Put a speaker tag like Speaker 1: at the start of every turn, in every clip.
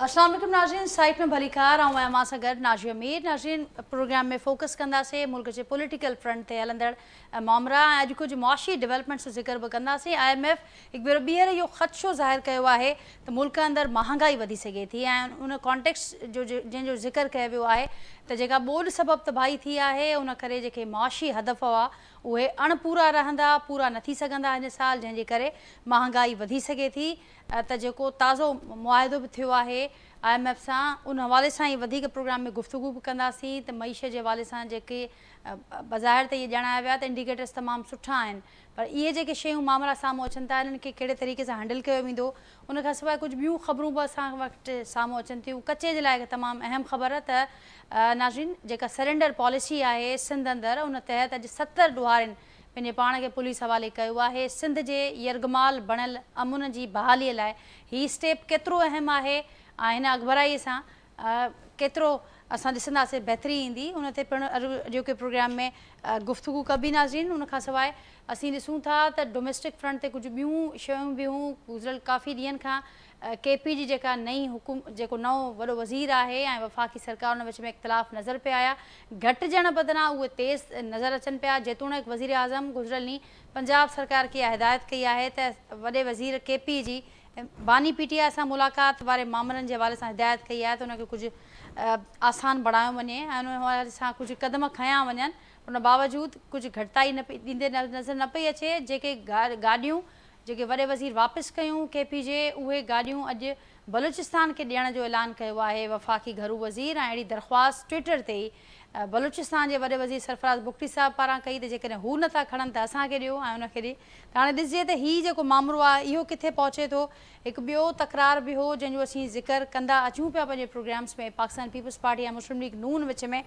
Speaker 1: अस्सलाम वालेकुम नाज़रीन, साइट में भलीकार आऊं मां सां गॾु नाज़िया मीर। नाज़रीन, प्रोग्राम में फोकस कंदासीं मुल्क के पॉलिटिकल फ्रंट ते हलंदड़ मामला ऐं अॼु कुझु मुआशी डेवलपमेंट्स जो ज़िक्र बि कंदासीं। IMF हिकु भेरो ॿीहर इहो ख़दशो ज़ाहिर कयो आहे त मुल्क अंदरि महांगाई वधी सघे थी ऐं उन कॉन्टेक्स्ट जो जंहिंजो ज़िक्र कयो वियो आहे त जेका ॿोॾ सबबु तबाही थी आहे उन करे जेके मुआशी हदफ़ हुआ उहे अणपूरा रहंदा, पूरा न थी सघंदा हिन साल, जंहिंजे करे महांगाई वधी सघे थी। त जेको ताज़ो मुआहिदो बि थियो आहे IMF सां, उन हवाले सां ई वधीक प्रोग्राम में गुफ़्तगू बि कंदासीं त मईशत जे हवाले सां जेके बज़ाहिर ते इहे ॼाणाया विया त इंडिकेटर्स तमामु सुठा आहिनि, पर इहे जेके शयूं मामला साम्हूं अचनि था इन्हनि खे कहिड़े तरीक़े सां हैंडल कयो वेंदो, उन खां सवाइ कुझु ॿियूं ख़बरूं बि असां वटि साम्हूं अचनि थियूं। कचे जे लाइ तमामु अहम ख़बर त नाज़रीन, जेका सरेंडर पॉलिसी आहे सिंध अंदरि, उन तहत अॼु 70 ॾुहारियुनि पंहिंजे पाण खे पुलिस हवाले कयो आहे। सिंध जे यरगमाल बणियल अमुन जी बहालीअ लाइ हीउ स्टेप केतिरो अहम आहे ऐं हिन अॻुभराईअ सां केतिरो असां ॾिसंदासीं बहितरी ईंदी, उन ते पिणु अॼोके प्रोग्राम में गुफ़्तगू कबी। नाज़रीन, उन खां सवाइ असीं ॾिसूं था त डोमेस्टिक फ्रंट ते कुझु ॿियूं शयूं बि हूं। गुज़िरियल काफ़ी ॾींहंनि खां KP जी जेका नई जेको नओं वॾो वज़ीर आहे ऐं वफ़ाक़ी सरकार उन विच में इख़्तिलाफ़ नज़र पिया आया, घटिजण बदिरां उहे तेज़ नज़र अचनि पिया। जेतोणीकि वज़ीर आज़म गुज़िरियल ॾींहुं पंजाब सरकार खे हिदायत कई आहे त वॾे वज़ीर KP जी बानी PTI सां मुलाक़ात वारे मामलनि जे हवाले सां हिदायत कई आहे त उनखे कुझु आसान बणायो वञे ऐं उन हवाले सां कुझु क़दम खयां वञनि। उन बावजूदि कुझु घटिताई ॾींदे नज़र न पई अचे। जेके गाॾियूं जेके वॾे वज़ीर वापसि कयूं KP जे, उहे गाॾियूं अॼु बलूचिस्तान खे ॾियण जो ऐलान कयो आहे वफ़ाक़ी घरू वज़ीर। ऐं अहिड़ी दरख़्वास्त ट्विटर ते ई बलूचिस्तान जे वॾे वज़ीर सरफराज़ बुख्ती साहिब पारां कई त जेकॾहिं हू नथा खणनि त असांखे ॾियो ऐं उनखे ॾे। त हाणे ॾिसिजे त हीउ जेको मामिलो आहे इहो किथे पहुचे थो। हिकु ॿियो तकरार बि हो जंहिंजो असीं ज़िक्र कंदा अचूं पिया पंहिंजे प्रोग्राम्स में, पाकिस्तान पीपल्स पार्टी ऐं मुस्लिम लीग नून विच में,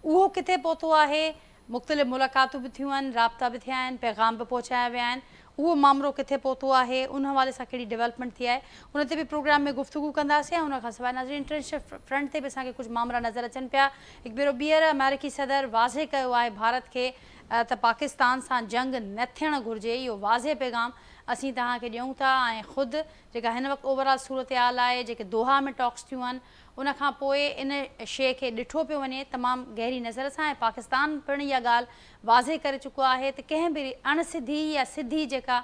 Speaker 1: उहो किथे पहुतो आहे। मुख़्तलिफ़ मुलाक़ातूं बि थियूं आहिनि, राब्ता बि थिया आहिनि, पैगाम बि पहुचाया विया आहिनि। उहो मामिलो किथे पहुतो आहे, उन हवाले सां कहिड़ी डेवलपमेंट थी आहे, उन ते बि प्रोग्राम में गुफ़्तगू कंदासीं। ऐं उन खां सवाइ नाज़रीन, इंटरनेशनल फ्रंट ते बि असांखे कुझु मामला नज़र अचनि पिया। हिकु भेरो ॿीहर अमेरिकी सदर वाज़े कयो आहे भारत खे त पाकिस्तान सां जंग न थियणु घुरिजे। इहो वाज़े पैगाम असीं तव्हांखे ॾियूं था। ऐं ख़ुदि जेका हिन वक़्तु ओवरऑल सूरत हाल आहे, जेके दोहा में टॉक्स थियूं आहिनि, उन खां पोइ इन शइ खे ॾिठो पियो वञे तमामु गहरी नज़र सां। ऐं पाकिस्तान पिणु इहा ॻाल्हि वाज़े करे चुको आहे त कंहिं बि अणसिधी या सिधी जेका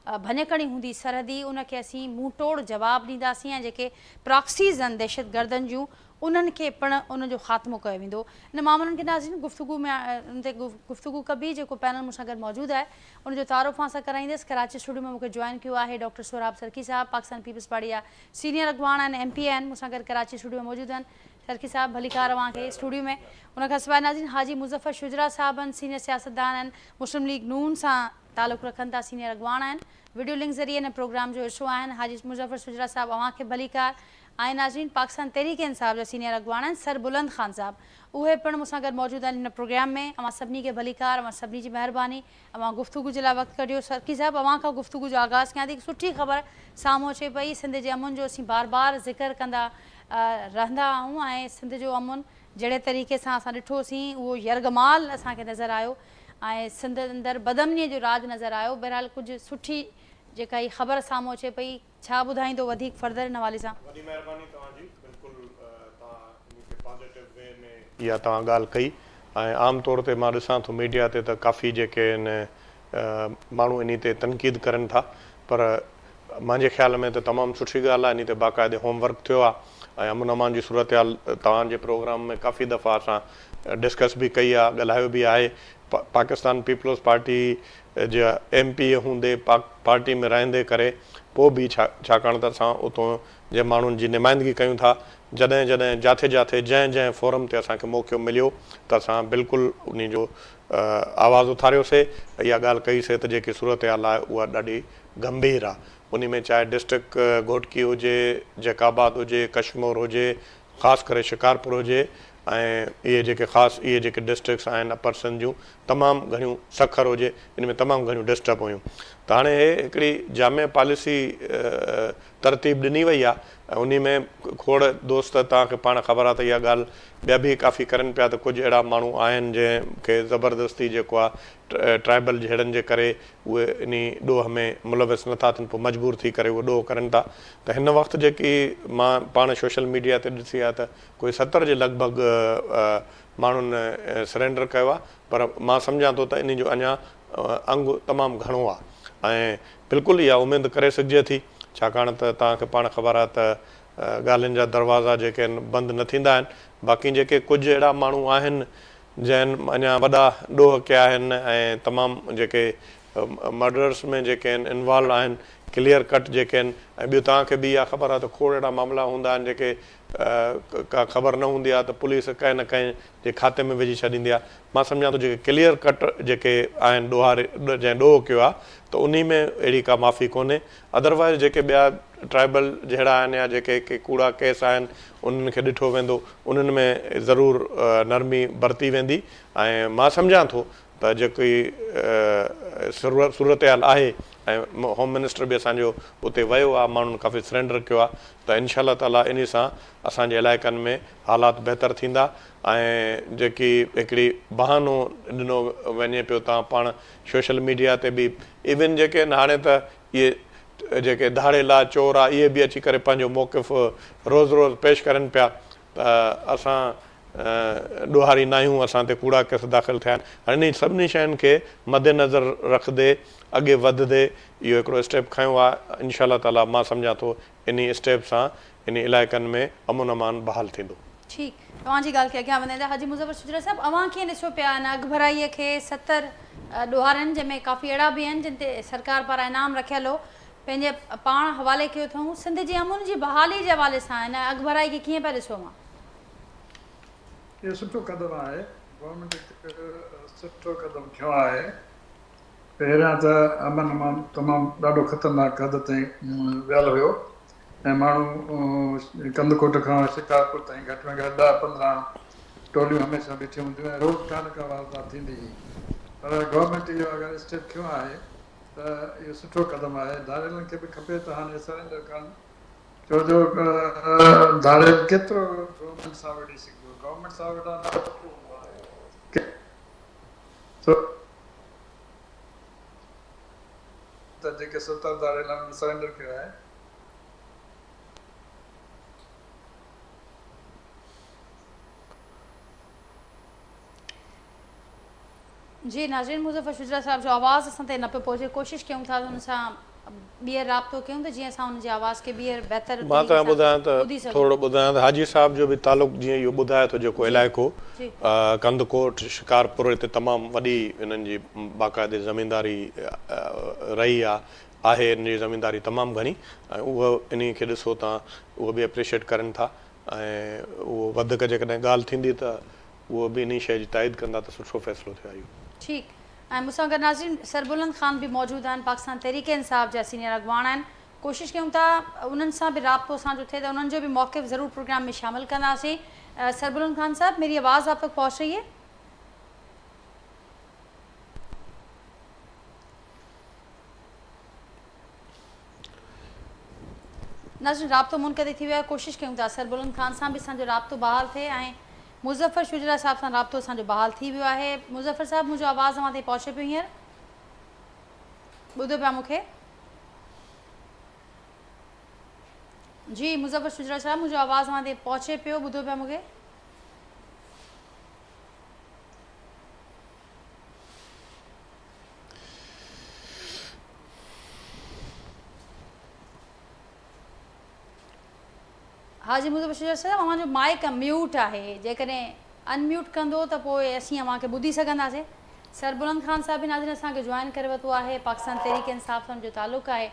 Speaker 1: भञकणी हूंदी सरहदी, उनखे असीं मुंहुं तोड़ जवाबु ॾींदासीं। ऐं जेके प्रॉक्सीज़ आहिनि दहशतगर्दनि जूं, उन्हनि खे पिणु उनजो ख़ात्मो कयो वेंदो। इन मामलनि खे नाज़रीन गुफ़्तगू में उन ते गुफ़्तगू कबी। जेको पैनल मूंसां गॾु मौजूदु आहे उनजो तारुफ़ मां सां कराईंदसि। कराची स्टूडियो में मूंखे जॉइन कयो आहे डॉक्टर सोहराब सरकी साहब, पाकिस्तान पीपल्स पार्टी जा सीनियर अॻवान आहिनि, MP आहिनि, मूंसां गॾु कराची स्टूडियो में मौजूदु आहिनि। सरकी साहब भलीकार तव्हांखे स्टूडियो में। उन खां सवाइ नाज़रीन हाजी मुज़फ़र शुजरा साहब आहिनि, सीनियर सियासतदान आहिनि, मुस्लिम लीग नून सां तालुक़ु रखनि था, सीनियर अॻवान आहिनि, वीडियो लिंक ज़रिए हिन प्रोग्राम जो हिसो आहिनि। हाजी मुज़फ़र शुजरा साहब अव्हांखे भलीकार। ऐं नाज़रीन पाकिस्तान तहरीक इंसाफ़ जा सीनियर अॻवान आहिनि सर बुलंद ख़ान साहब, उहे पिणु मूंसां गॾु मौजूदु आहिनि हिन प्रोग्राम में। अव्हां सभिनी खे भलीकार, अव्हां सभिनी जी महिरबानी, अव्हां गुफ़्तगू जे लाइ वक़्तु कढियो। सरकी साहब, अव्हां खां गुफ़्तगू जो आगाज़ कयां थी। सुठी ख़बर साम्हूं अचे पई, सिंध जे अमुन जो असीं बार बार ज़िक्र कंदा रहंदा आहियूं। ऐं सिंध जो अमुन जहिड़े तरीक़े सां असां ॾिठोसीं, उहो यरगमाल असांखे नज़र आयो ऐं सिंध अंदरि बदमनीअ जो राज नज़र आयो। बहरहाल कुझु सुठी जेका हीअ ख़बर साम्हूं अचे पई, छा ॿुधाईंदो वधीक फर्दर हिन हवाले सां?
Speaker 2: वॾी महिरबानी तव्हांजी। बिल्कुलु तव्हां मूंखे पॉज़िटिव वे में इहा तव्हां ॻाल्हि कई। ऐं आम तौर ते मां ॾिसां थो मीडिया ते त काफ़ी जेके आहिनि माण्हू इन ते तनक़ीद करनि था, पर मुंहिंजे ख़्याल में त तमामु सुठी ॻाल्हि आहे। इन ते बाक़ाइदे होमवर्क थियो आहे ऐं अमुन अमान जी सूरत हाल तव्हांजे प्रोग्राम में काफ़ी दफ़ा असां डिस्कस बि कई आहे, ॻाल्हायो बि आहे। पाकिस्तान पीपल्स पार्टी जा MP हूंदे पार्टी में रहंदे करे पोइ बि छाकाणि त असां उतां जे माण्हुनि जी नुमाइंदगी कयूं था, जॾहिं जॾहिं जिथे जिथे जंहिं जंहिं फोरम ते असांखे मौक़ो मिलियो त असां बिल्कुलु उन जो आवाज़ु उथारियोसीं। इहा ॻाल्हि कईसीं त जेकी सूरत हाल आहे उहा ॾाढी गंभीर आहे। उन में चाहे डिस्ट्रिक्ट घोटकी हुजे, जैकाबाद हुजे, कश्मीर हुजे, ख़ासि करे शिकारपुर हुजे, ऐं इहे जेके ख़ासि इहे जेके डिस्ट्रिक्ट्स आहिनि अपर सिंध जूं, तमामु घणियूं सखर हुजे, इन में तमामु घणियूं डिस्टर्ब हुयूं। त हाणे हिकिड़ी जामे पॉलिसी तरतीब ॾिनी वई आहे ऐं उन में खोड़ दोस्त तव्हांखे पाण ख़बर आहे त इहा ॻाल्हि ॿिया बि काफ़ी करनि पिया त कुझु अहिड़ा माण्हू आहिनि जंहिंखे ज़बरदस्ती जेको आहे ट्राइबल जहिड़नि जे करे उहे इन ॾोह में मुलविस नथा थियनि, पोइ मजबूर थी करे उहे ॾोह करनि था। त हिन वक़्तु जेकी मां पाण सोशल मीडिया ते ॾिसी आहे त कोई 70 जे लॻभॻि माण्हुनि सरेंडर कयो आहे, पर मां सम्झां थो त इन जो अञा अंगु तमामु घणो आहे ऐं बिल्कुलु इहा उमेदु करे सघिजे थी, छाकाणि त तव्हांखे पाण ख़बर आहे त ॻाल्हियुनि जा दरवाज़ा जेके आहिनि बंदि न थींदा आहिनि। बाक़ी जेके कुझु अहिड़ा माण्हू आहिनि जंहिं अञा वॾा ॾोह कया आहिनि ऐं तमामु जेके मर्डर्स में जेके आहिनि इन्वॉल्व आहिनि, क्लियर कट जेके आहिनि। ऐं ॿियो तव्हांखे बि इहा ख़बर आहे त खोड़ अहिड़ा मामला हूंदा आहिनि जेके का ख़बर न हूंदी आहे त पुलिस कंहिं न कंहिं जे खाते में विझी छॾींदी आहे। मां सम्झां थो जेके क्लियर कट जेके आहिनि ॾोहारे जंहिं ॾोह कयो आहे त उन में अहिड़ी का माफ़ी कोन्हे। अदरवाइज़ जेके ॿिया ट्राइबल जहिड़ा आहिनि या जेके कूड़ा केस आहिनि उन्हनि खे ॾिठो वेंदो, उन्हनि में ज़रूरु नरमी बरती वेंदी। ऐं मां सम्झां थो त जेकी सूरत हाल आहे ऐं होम मिनिस्टर बि असांजो उते वियो आहे, माण्हुनि काफ़ी सरेंडर कयो आहे, त इनशा ताला इन सां असांजे इलाइक़नि में हालात बहितर थींदा। ऐं जेकी हिकिड़ी बहानो ॾिनो वञे पियो, तव्हां पाण सोशल मीडिया ते बि इवन जेके आहिनि हाणे त इहे जेके धाड़ेला चोर आहे इहे बि अची करे पंहिंजो मौक़िफ़ रोज़ु रोज़ु पेश करनि पिया त असां ॾोहारी न आहियूं, असां ते कूड़ा केस दाख़िल थिया आहिनि। हाणे इन सभिनी शयुनि खे मद्देनज़र रखंदे अॻे वधंदे इहो हिकिड़ो स्टेप खयों आहे। इनशा ताला मां सम्झां थो इन स्टेप सां इन इलाइक़नि में अमन अमान बहाल थींदो।
Speaker 1: ठीकु, तव्हांजी ॻाल्हि खे अॻियां वधाईंदा हाजी मुज़फ़र शुजरा साहिबु, अव्हां कीअं ॾिसो पिया आहिनि अॻभराईअ खे 70 ॾोहारनि, जंहिंमें काफ़ी अहिड़ा बि आहिनि जिन ते सरकार पारां इनाम रखियल हो, पंहिंजे पाण हवाले कयो अथऊं। सिंध जी अमुन जी बहाली जे हवाले सां हिन अॻभराई खे कीअं पिया ॾिसो? मां
Speaker 3: इहो सुठो क़दम आहे, गवर्नमेंट सुठो क़दम खयो आहे। पहिरियां त अमन अमान तमामु ॾाढो ख़तरनाक हद ताईं वियल हुयो ऐं माण्हू कंदकोट खां शिकारपुर ताईं घटि में घटि 10-15 टोलियूं हमेशह बीठियूं हूंदियूं ऐं रोज़ का न का वारदात थींदी हुई। पर गवर्नमेंट इहो अगरि स्टेप खयो आहे त इहो सुठो क़दम आहे। धाड़ेलनि खे बि खपे त हाणे सरेंडर कनि, छो जो धाड़ेल केतिरो गवर्नमेंट सां विढ़ी सघिबो, गवर्नमेंट सां विढ़ण त जेके 70 धाड़ेलनि सरेंडर कयो आहे।
Speaker 1: जी नाज़रीन, मुज़फ़र शुजरा साहिब जो आवाज़ असां ताईं न पियो पहुचे, कोशिशि कयूं था हुन सां ॿीहर राब्तो कयूं त जीअं असां हुनजी आवाज़ खे ॿीहर बहितर
Speaker 2: मां तव्हां ॿुधायां त थोरो ॿुधायां त हाजी साहिब जो बि तालुक़ु जीअं इहो ॿुधाए थो जेको इलाइक़ो कंदकोट शिकारपुर, हिते तमामु वॾी हिननि जी बाक़ाइदे ज़मीनदारी रही आहे, हिन जी ज़मीनदारी तमामु घणी ऐं उहो इन खे ॾिसो तव्हां उहो बि एप्रिशिएट करनि था ऐं उहो वधीक जेकॾहिं ॻाल्हि थींदी त उहो बि इन शइ जी ताईद कंदा त सुठो फ़ैसिलो थियो आहे।
Speaker 1: ठीकु, ऐं मूंसां गॾु नाज़रीन सरबुलंद ख़ान बि मौजूदु आहिनि, पाकिस्तान तहरीक इंसाफ़ जा सीनियर अॻवान आहिनि। कोशिशि कयूं था उन्हनि सां बि राब्तो असांजो थिए त उन्हनि जो बि मौक़िफ़ ज़रूरु प्रोग्राम में शामिल कंदासीं। सरबुलंद ख़ान साहब, मेरी आवाज़ आप तक पहुँच रही है? नाज़रीन राब्तो मुनक़िद थी वियो आहे, कोशिशि कयूं था सरबुलंद ख़ान सां बि असांजो राब्तो बहाल थिए ऐं मुज़फ़र शुजरा साहिब सां राब्तो असांजो बहाल थी वियो आहे। मुज़फ़र साहिब, मुंहिंजो आवाज़ तव्हां ताईं पहुचे पियो हींअर? ॿुधो पिया मूंखे? जी मुज़फ़र शुजरा साहिब, मुंहिंजो आवाज़ तव्हां ताईं पहुचे पियो, ॿुधो पिया मूंखे? हाजी मुज़फ़र शुजरा साहिब, अव्हांजो माइक म्यूट आहे, जेकॾहिं अनम्यूट कंदो त पोइ असीं अव्हांखे ॿुधी सघंदासीं। सरबुलंद ख़ान साहब बि नाज़रीन असांखे जॉइन करे वरितो आहे, पाकिस्तान तहरीक इंसाफ़ सां जो ताल्लुक़ आहे।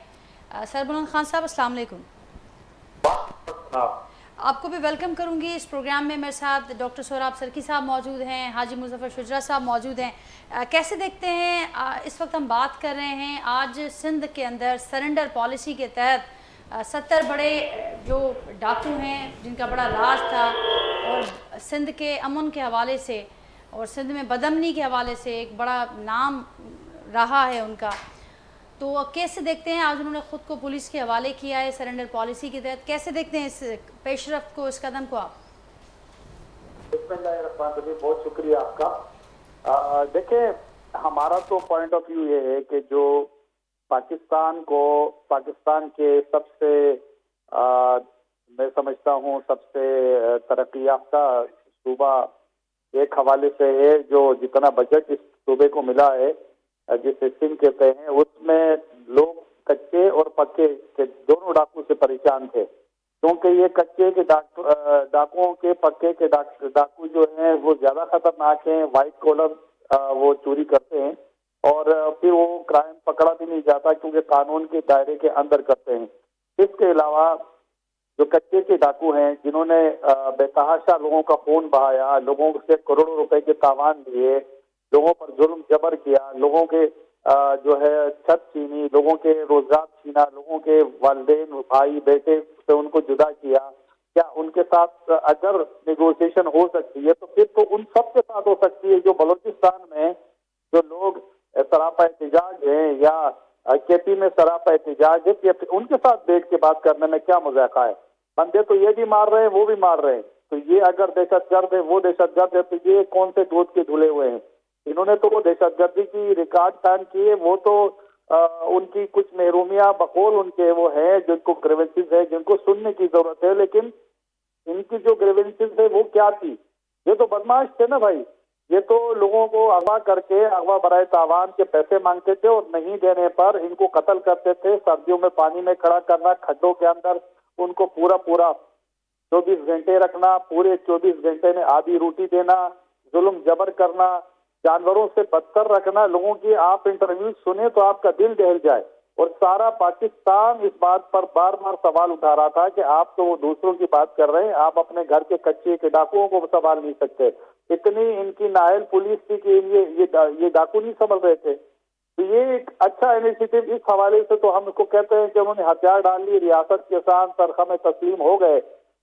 Speaker 1: सरबुलंद ख़ान साहब अस्सलाम वालेकुम। आपको भी वेलकम करूंगी इस प्रोग्राम में। मेरे साथ डॉक्टर सोहराब सरकी साहब मौजूद हैं, हाजी मुज़फ़र शुजरा साहब मौजूद हैं। कैसे देखते हैं, इस वक्त हम बात कर रहे हैं आज सिंध के अंदर सरेंडर पॉलिसी के तहत 70 बड़े जो डाकू हैं जिनका बड़ा राज था और सिंध के अमन के हवाले से और सिंध में बदअमनी के हवाले से एक बड़ा नाम रहा है उनका, तो कैसे देखते हैं, आज उन्होंने खुद को पुलिस के हवाले किया है सरेंडर पॉलिसी के तहत, कैसे देखते हैं इस पेशरफ्त को, इस कदम को आप?
Speaker 4: बहुत शुक्रिया आपका। देखिए, हमारा तो पॉइंट ऑफ व्यू ये है कि जो पाकिस्तान के सबसे मैं समझता हूँ सबसे तरक्की याफ्ता सूबा एक हवाले से है, जो जितना बजट इस सूबे को मिला है जिसे सिंध कहते हैं, उसमें लोग कच्चे और पक्के के दोनों डाकू से परेशान थे, क्योंकि ये कच्चे के डाकुओं के पक्के के डाकू जो हैं वो ज्यादा खतरनाक हैं। व्हाइट कॉलर वो चोरी करते हैं और फिर वो क्राइम पकड़ा भी नहीं जाता क्योंकि कानून के दायरे के अंदर करते हैं। इसके अलावा जो कच्चे के डाकू हैं जिन्होंने बेतहाशा लोगों का खून बहाया, लोगों से करोड़ों रुपए के तावान लिए, लोगों पर जुल्म जबर किया, लोगों के जो है छत छीनी, लोगों के रोजगार छीना, लोगों के वालिदैन भाई बेटे से उनको जुदा किया, क्या उनके साथ अगर नेगोशिएशन हो सकती है तो फिर तो उन सब के साथ हो सकती है। जो बलूचिस्तान में जो लोग सरापा एहतजाज हैं या केपी में सरापा एहतजाज है, उनके साथ बैठ के बात करने में क्या मजाका है? बंदे तो ये भी मार रहे हैं, वो भी मार रहे हैं, तो ये अगर दहशतगर्द है, वो दहशतगर्द है, तो ये कौन से दूध के धुले हुए हैं? इन्होंने तो वो दहशतगर्दी की रिकॉर्ड कायम की है, वो तो उनकी कुछ महरूमिया बकौल उनके वो है जिनको ग्रीवेंसेस है, जिनको सुनने की जरूरत है, लेकिन इनकी जो ग्रीवेंसेस है वो क्या थी? ये तो बदमाश थे ना भाई, ये तो लोगों को अगवा करके अगवा बराए तावान के पैसे मांगते थे और नहीं देने पर इनको कत्ल करते थे। सर्दियों में पानी में खड़ा करना, खड्डों के अंदर उनको पूरा 24 घंटे रखना, पूरे 24 घंटे में आधी रोटी देना, जुल्म जबर करना, जानवरों से बदतर रखना। लोगों की आप इंटरव्यू सुने तो आपका दिल दहल जाए। और सारा पाकिस्तान इस बात पर बार बार सवाल उठा रहा था कि आप तो वो दूसरों की बात कर रहे हैं, आप अपने घर के कच्चे के डाकुओं को सवाल नहीं सकते। इतनी इनकी नायल पुलिस थी कि ये डाकू नहीं समझ रहे थे। तो ये एक अच्छा इनिशिएटिव इस हवाले से तो हम इसको कहते हैं कि उन्होंने हथियार डाल लिए, रियासत के साथ तरखा में तस्लीम हो गए।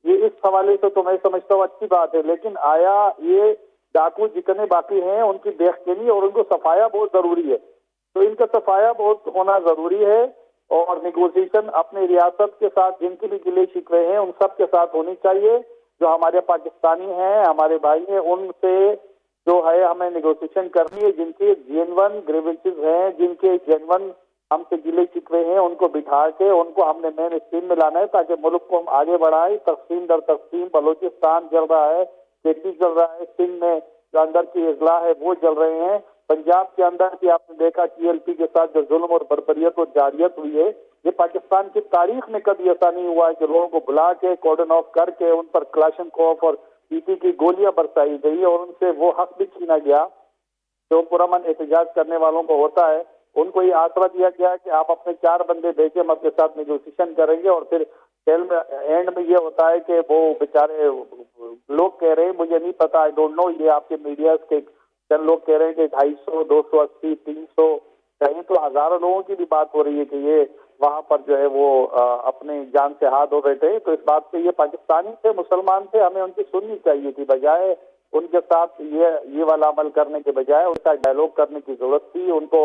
Speaker 4: ये इस हवाले से तो मैं समझता हूँ अच्छी बात है, लेकिन आया ये डाकू जितने बाकी हैं उनकी बेखैनी और उनको सफाया बहुत जरूरी है। तो इनका सफाया बहुत होना जरूरी है और निगोशिएशन अपनी रियासत के साथ जिनकी भी गिले शिकवे हैं उन सब के साथ होनी चाहिए। जो हमारे पाकिस्तानी हैं, हमारे भाई हैं, उनसे जो है हमें निगोशिएशन करनी है। जिनके जेन्युइन ग्रीवेंसेस हैं, जिनके जेन्युइन हमसे गिले शिकवे हैं, उनको बिठा के उनको हमने मेन स्ट्रीम में लाना है ताकि मुल्क को हम आगे बढ़ाएं। तकसीम दर तकसीम बलूचिस्तान चल रहा है, खेती चल रहा है, सिंध में जो अंदर की इजला है वो चल रहे हैं, पंजाब के अंदर भी आपने देखा TLP के साथ जो जुल्म और बर्बरियत और जारियत हुई है, ये पाकिस्तान की तारीख में कभी ऐसा नहीं हुआ है कि लोगों को बुला के कॉर्डन ऑफ करके उन पर क्लाशनकोफ और पीपी की गोलियां बरसाई गई और उनसे वो हक भी छीना गया जो पुरअमन एहतजाज करने वालों को होता है। उनको ये आसरा दिया गया कि आप अपने 4 बंदे भेजे, हम आपके साथ नेगोशिएशन करेंगे। और फिर एंड में ये होता है कि वो बेचारे लोग कह रहे हैं, मुझे नहीं पता, आई डोंट नो, ये आपके मीडिया के चंद लोग कह रहे हैं कि 250, 280, 300, कहीं तो हजारों लोगों की भी बात हो रही है कि ये वहां पर जो है वो अपनी जान से हाथ धो बैठे हैं। तो इस बात से ये पाकिस्तानी थे, मुसलमान थे, हमें उनकी सुननी चाहिए थी, बजाय उनके साथ ये वाला अमल करने के बजाय उनका डायलॉग करने की जरूरत थी, उनको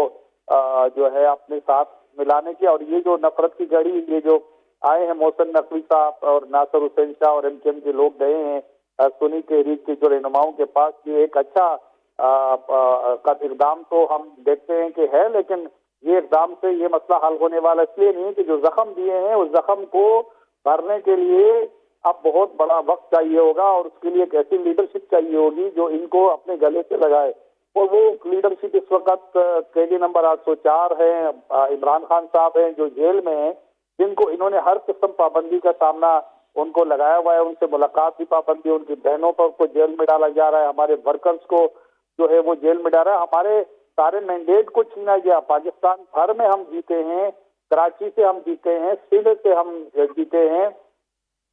Speaker 4: जो है अपने साथ मिलाने की। और ये जो नफरत की घड़ी, ये जो आए हैं मोहसिन नकवी साहब और नासिर हुसैन शाह और MKM के लोग गए हैं सुन्नी तहरीक के जो रहनुमाओं के पास, ये एक अच्छा इकदाम तो हम देखते हैं कि है, लेकिन ये इकदाम से ये मसला हल होने वाला इसलिए नहीं कि जो जख्म दिए हैं उस जख्म को भरने के लिए अब बहुत बड़ा वक्त चाहिए होगा और उसके लिए एक ऐसी लीडरशिप चाहिए होगी जो इनको अपने गले से लगाए। और वो लीडरशिप इस वक्त कैदी नंबर 804 है, इमरान खान साहब हैं जो जेल में हैं, जिनको इन्होंने हर किस्म पाबंदी का सामना उनको लगाया हुआ है। उनसे मुलाकात की पाबंदी, उनकी बहनों पर को जेल में डाला जा रहा है, हमारे वर्कर्स को जो है वो जेल में डाला है, हमारे सारे मैंडेट को छीना गया। पाकिस्तान भर में हम जीते हैं, कराची से हम जीते हैं, सिंध से हम जीते हैं,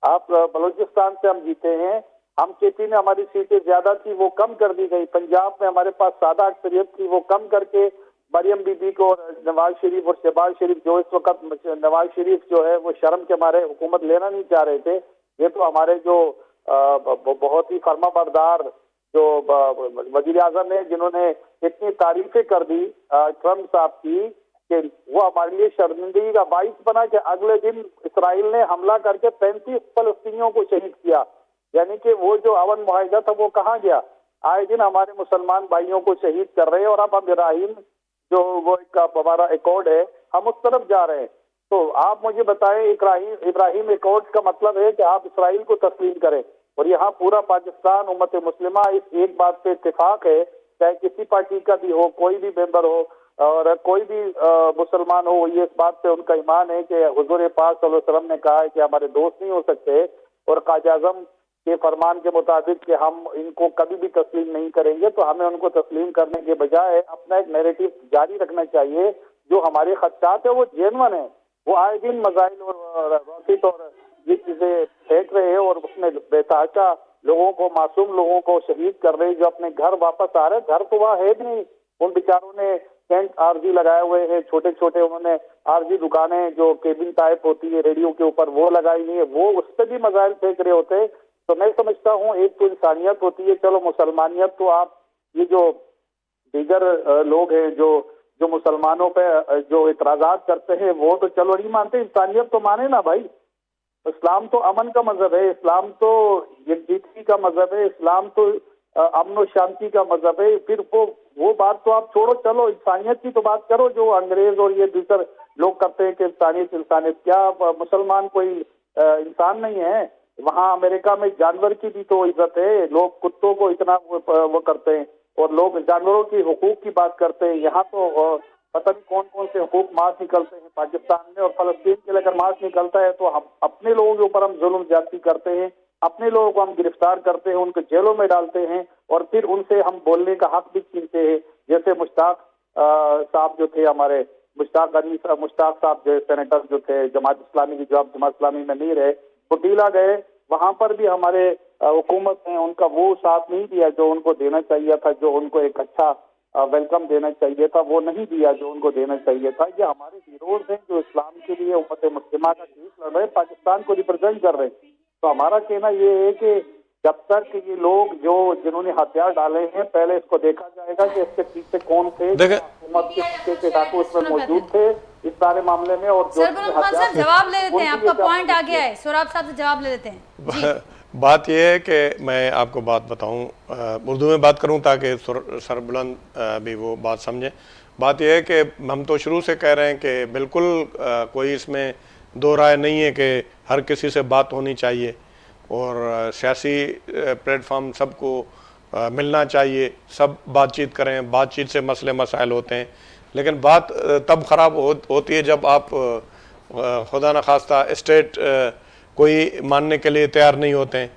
Speaker 4: आप बलूचिस्तान से हम जीते हैं। हम KP में हमारी सीटें ज्यादा थी, वो कम कर दी गई। पंजाब में हमारे पास सादा अक्सरियत थी, वो कम करके मरियम बीबी को नवाज शरीफ और शहबाज शरीफ, जो इस वक्त नवाज शरीफ जो है वो शर्म के मारे हुकूमत लेना नहीं चाह रहे थे, ये तो हमारे जो बहुत ही फर्माबरदार जो वजीर आजम है जिन्होंने इतनी तारीफें कर दी ट्रम्प साहब की कि वो हमारे लिए शर्मिंदगी का बाइस बना कि अगले दिन इसराइल ने हमला करके 35 फलस्तीनियों को शहीद किया। यानी कि वो जो अमन मुआहिदा था वो कहाँ गया? आए दिन हमारे मुसलमान भाइयों को शहीद कर रहे हैं और अब हम इब्राहिम जो वो एक हमारा एकॉर्ड है हम उस तरफ जा रहे हैं। तो आप मुझे बताएं, इब्राहिम एकॉर्ड का मतलब है कि आप इसराइल को तस्लीम करें, और यहाँ पूरा पाकिस्तान उम्मत मुस्लिमा इस एक बात पे इत्तेफाक है, चाहे किसी पार्टी का भी हो, कोई भी मेंबर हो और कोई भी मुसलमान हो, ये इस बात पे उनका ईमान है कि हुजूर पाक सल्लल्लाहु अलैहि वसल्लम ने कहा है कि हमारे दोस्त नहीं हो सकते, और कायद आज़म के फरमान के मुताबिक कि हम इनको कभी भी तस्लीम नहीं करेंगे। तो हमें उनको तस्लीम करने के बजाय अपना एक नैरेटिव जारी रखना चाहिए। जो हमारे खदशात है वो जेन्युइन है, वो आए दिन मजाइल और रॉकेट और ये चीजें फेंक रहे हैं और उसमें बेतहाशा लोगों को, मासूम लोगों को शहीद कर रहे हैं, जो अपने घर वापस आ रहे हैं। घर तो वहाँ है भी नहीं, उन बेचारों ने टेंट आरजी लगाए हुए हैं, छोटे छोटे उन्होंने आरजी दुकानें जो केबिन टाइप होती है रेडियो के ऊपर वो लगाई हुई है, वो उस पर भी मजाइल फेंक रहे होते हैं। तो मैं समझता हूँ एक तो इंसानियत होती है, चलो मुसलमानियत तो आप ये जो दीगर लोग हैं जो मुसलमानों पे जो इतराजात करते हैं वो तो चलो नहीं मानते, इंसानियत तो माने ना भाई। इस्लाम तो अमन का मजहब है, इस्लाम तो यकजहती का मजहब है, इस्लाम तो अमन और शांति का मजहब है। फिर वो बात तो आप छोड़ो, चलो इंसानियत की तो बात करो जो अंग्रेज और ये दूसरे लोग करते हैं कि इंसानियत क्या मुसलमान कोई इंसान नहीं है? वहाँ अमेरिका में जानवर की भी तो इज्जत है, लोग कुत्तों को इतना वो करते हैं और लोग जानवरों की हुकूक की बात करते हैं। यहाँ तो पता नहीं कौन कौन से हुकूक मार्च निकलते हैं पाकिस्तान में, और फलस्तीन के लिए अगर मार्च निकलता है तो हम अपने लोगों के ऊपर हम जुल्म ज्यादती करते हैं, अपने लोगों को हम गिरफ्तार करते हैं, उनको जेलों में डालते हैं और फिर उनसे हम बोलने का हक भी छीनते हैं। जैसे मुश्ताक साहब जो थे, हमारे मुश्ताक साहब जो सेनेटर जो थे जमात इस्लामी की, जो अब जमात इस्लामी में नहीं रहे, कुटीला गए, वहां पर भी हमारे हुकूमत ने उनका वो साथ नहीं दिया जो उनको देना चाहिए था, जो उनको एक अच्छा वेलकम देना चाहिए था वो नहीं दिया जो उनको देना चाहिए था। ये हमारे हीरोज हैं जो इस्लाम के लिए उम्मत मुस्लिमा का केस लड़ रहे हैं, पाकिस्तान को रिप्रेजेंट कर रहे हैं। तो हमारा कहना ये है कि जब तक ये लोग जिन्होंने हथियार डाले हैं, पहले इसको देखा जाएगा कि इसके पीछे कौन थे, हुकूमत के डाकू उसमें मौजूद थे इस सारे मामले में। और जो
Speaker 1: जवाब ले लेते हैं, आपका पॉइंट आ गया है, सोराब साहब से जवाब ले लेते हैं।
Speaker 2: बात यह है कि मैं आपको बात बताऊं, उर्दू में बात करूं ताकि सरबुलंद भी वो बात समझें। बात यह है कि हम तो शुरू से कह रहे हैं कि बिल्कुल कोई इसमें दो राय नहीं है कि हर किसी से बात होनी चाहिए और सियासी प्लेटफॉर्म सबको मिलना चाहिए, सब बातचीत करें, बातचीत से मसले मसाइल होते हैं। लेकिन बात तब ख़राब होती है जब आप खुदा न खास्ता स्टेट कोई मानने के लिए तैयार नहीं होते हैं,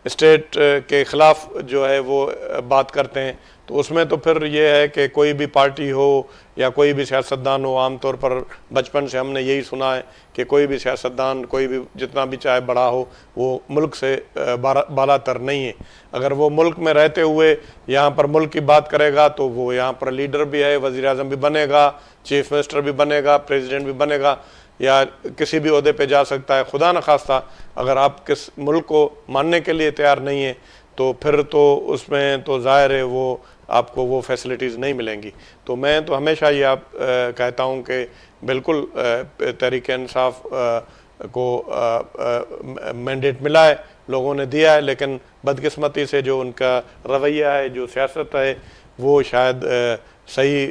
Speaker 2: स्टेट के ख़िलाफ़ जो है वो बात करते हैं। तो उसमें तो फिर ये है कि कोई भी पार्टी हो या कोई भी सियासतदान हो, आमतौर पर बचपन से हमने यही सुना है कि कोई भी सियासतदान, कोई भी जितना भी चाहे बड़ा हो, वो मुल्क से बालातर नहीं है। अगर वो मुल्क में रहते हुए यहाँ पर मुल्क की बात करेगा तो वो यहाँ पर लीडर भी है, वज़ीर आज़म भी बनेगा, चीफ मिनिस्टर भी बनेगा, प्रेसिडेंट भी बनेगा या किसी भी ओहदे पे जा सकता है। खुदा न खास्ता अगर आप किस मुल्क को मानने के लिए तैयार नहीं है तो फिर तो उसमें तो ज़ाहिर है वो आपको वो फैसिलिटीज़ नहीं मिलेंगी। तो मैं तो हमेशा ये कहता हूँ कि बिल्कुल तहरीक इंसाफ को मैंडेट मिला है, लोगों ने दिया है, लेकिन बदकिस्मती से जो उनका रवैया है, जो सियासत है, वो शायद सही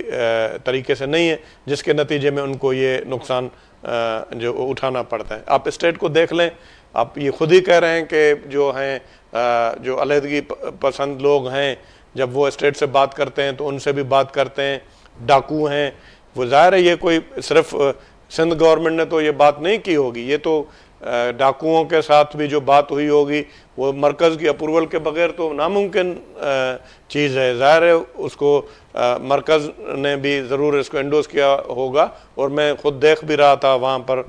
Speaker 2: तरीके से नहीं है, जिसके नतीजे में उनको ये नुकसान जो उठाना पड़ता है। आप स्टेट को देख लें, आप ये खुद ही कह रहे हैं कि जो हैं जो अलहदगी पसंद लोग हैं, जब वो स्टेट से बात करते हैं तो उनसे भी बात करते हैं, डाकू हैं। वो ज़ाहिर है ये कोई सिर्फ सिंध गवर्नमेंट ने तो ये बात नहीं की होगी, ये तो डाकुओं के साथ भी जो बात हुई होगी वो मरकज़ की अप्रूवल के बगैर तो नामुमकिन चीज़ है। ज़ाहिर है उसको मरकज़ ने भी ज़रूर इसको एंडोस किया होगा, और मैं ख़ुद देख भी रहा था वहाँ पर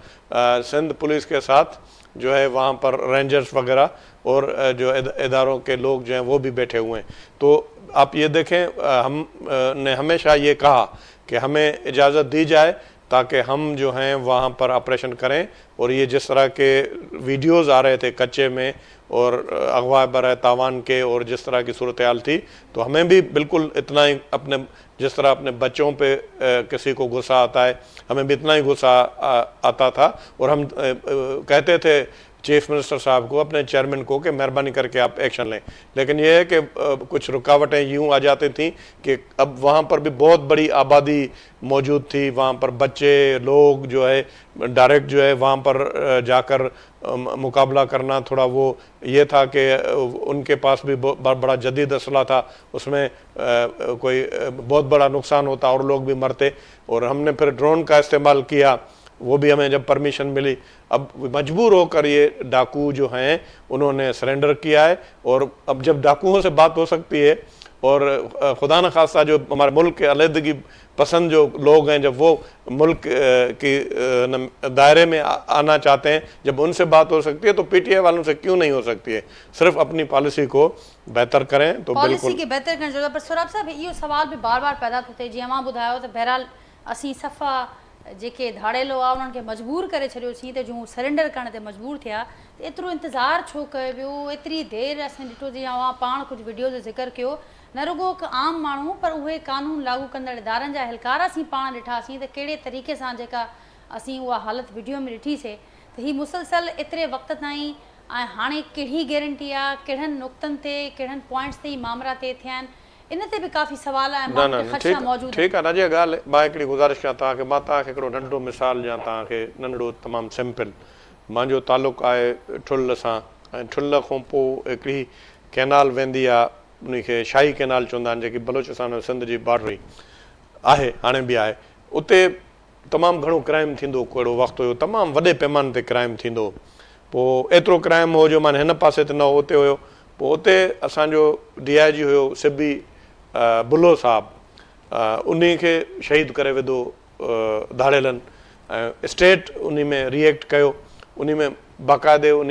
Speaker 2: सिंध पुलिस के साथ जो है वहाँ पर रेंजर्स वगैरह और जो इदारों के लोग जो हैं वो भी बैठे हुए हैं। तो आप ये देखें, हमने हमेशा ये कहा कि हमें इजाज़त दी जाए ताकि हम जो हैं वहाँ पर ऑपरेशन करें। और ये जिस तरह के वीडियोज़ आ रहे थे कच्चे में और अगवा बर तावान के और जिस तरह की सूरत हाल थी, तो हमें भी बिल्कुल इतना ही अपने जिस तरह अपने बच्चों पे किसी को गुस्सा आता है, हमें भी इतना ही गुस्सा आता था। और हम कहते थे चीफ मिनिस्टर साहब को, अपने चेयरमैन को, कि मेहरबानी करके आप एक्शन लें। लेकिन यह है कि कुछ रुकावटें यूँ आ जाती थी कि अब वहाँ पर भी बहुत बड़ी आबादी मौजूद थी, वहाँ पर बच्चे लोग जो है डायरेक्ट जो है वहाँ पर जाकर मुकाबला करना, थोड़ा वो ये था कि उनके पास भी बड़ा जदीद असला था, उसमें कोई बहुत बड़ा नुकसान होता और लोग भी मरते। और हमने फिर ड्रोन का इस्तेमाल किया, वो भी हमें जब परमिशन मिली। अब मजबूर होकर ये डाकू जो हैं उन्होंने सरेंडर किया है। और अब जब डाकुओं से बात हो सकती है और खुदा न खास्ता जो हमारे मुल्क के अलहदगी पसंद जो लोग हैं, जब वो मुल्क के दायरे में आना चाहते हैं, जब उनसे बात हो सकती है, तो पीटीआई वालों से क्यों नहीं हो सकती है। सिर्फ अपनी पॉलिसी को बेहतर करें तो
Speaker 1: पॉलिसी के बेहतर करने जरूरत। पर सुराब साहब इहो सवाल भी बार बार पैदा थो थिए, जीअं मां ॿुधायो त बहरहाल असीं सफ़ा जेके धाड़ेलो आहे उन्हनि खे मजबूर करे छॾियोसीं त जूं सरेंडर करण ते मजबूर थिया। त एतिरो इंतज़ारु छो कयो वियो, एतिरी देरि असां ॾिठो जीअं अवां पाण कुझु वीडियो जो ज़िक्र कयो, न रुगो हिकु आम माण्हू पर उहे कानून लागू कंदड़ इदारनि जा अहलकार असीं पाण ॾिठासीं त कहिड़े तरीक़े सां जेका असीं उहा हालत वीडियो में ॾिठीसीं, त हीअ मुसलसल एतिरे वक़्त ताईं ऐं हाणे कहिड़ी गारंटी आहे, कहिड़नि नुक़्तनि ते कहिड़नि पॉइंट्स ते मामला ते थिया आहिनि, इन ते भी काफ़ी सवाल आहे, ख़दशा मौजूद।
Speaker 2: ठीक आहे, राजा ॻाल्हि मां हिकिड़ी गुज़ारिश कयां तव्हांखे, मां तव्हांखे हिकिड़ो नंढो मिसाल ॾियां तव्हांखे, नंढड़ो तमामु सिंपल। मुंहिंजो तालुक़ु आहे ठुल्ल सां, ऐं ठुल्ल खां पोइ हिकिड़ी कैनाल वेंदी आहे, उनखे शाही कैनाल चवंदा आहिनि, जेकी बलोचिस्तान ऐं सिंध जी बॉर्डरी आहे, हाणे बि आहे। उते तमामु घणो क्राइम थींदो, कहिड़ो वक़्तु हुयो तमामु वॾे पैमाने ते क्राइम थींदो। पोइ एतिरो क्राइम हो जो माना हिन पासे ते न हो, उते हुयो। पोइ उते असांजो DIG हुयो सिबी बुलो साहब, उन खे शहीद करे विधो धाड़ेलनि, ऐं स्टेट उन में रिएक्ट कयो। उन में बाक़ाइदे उन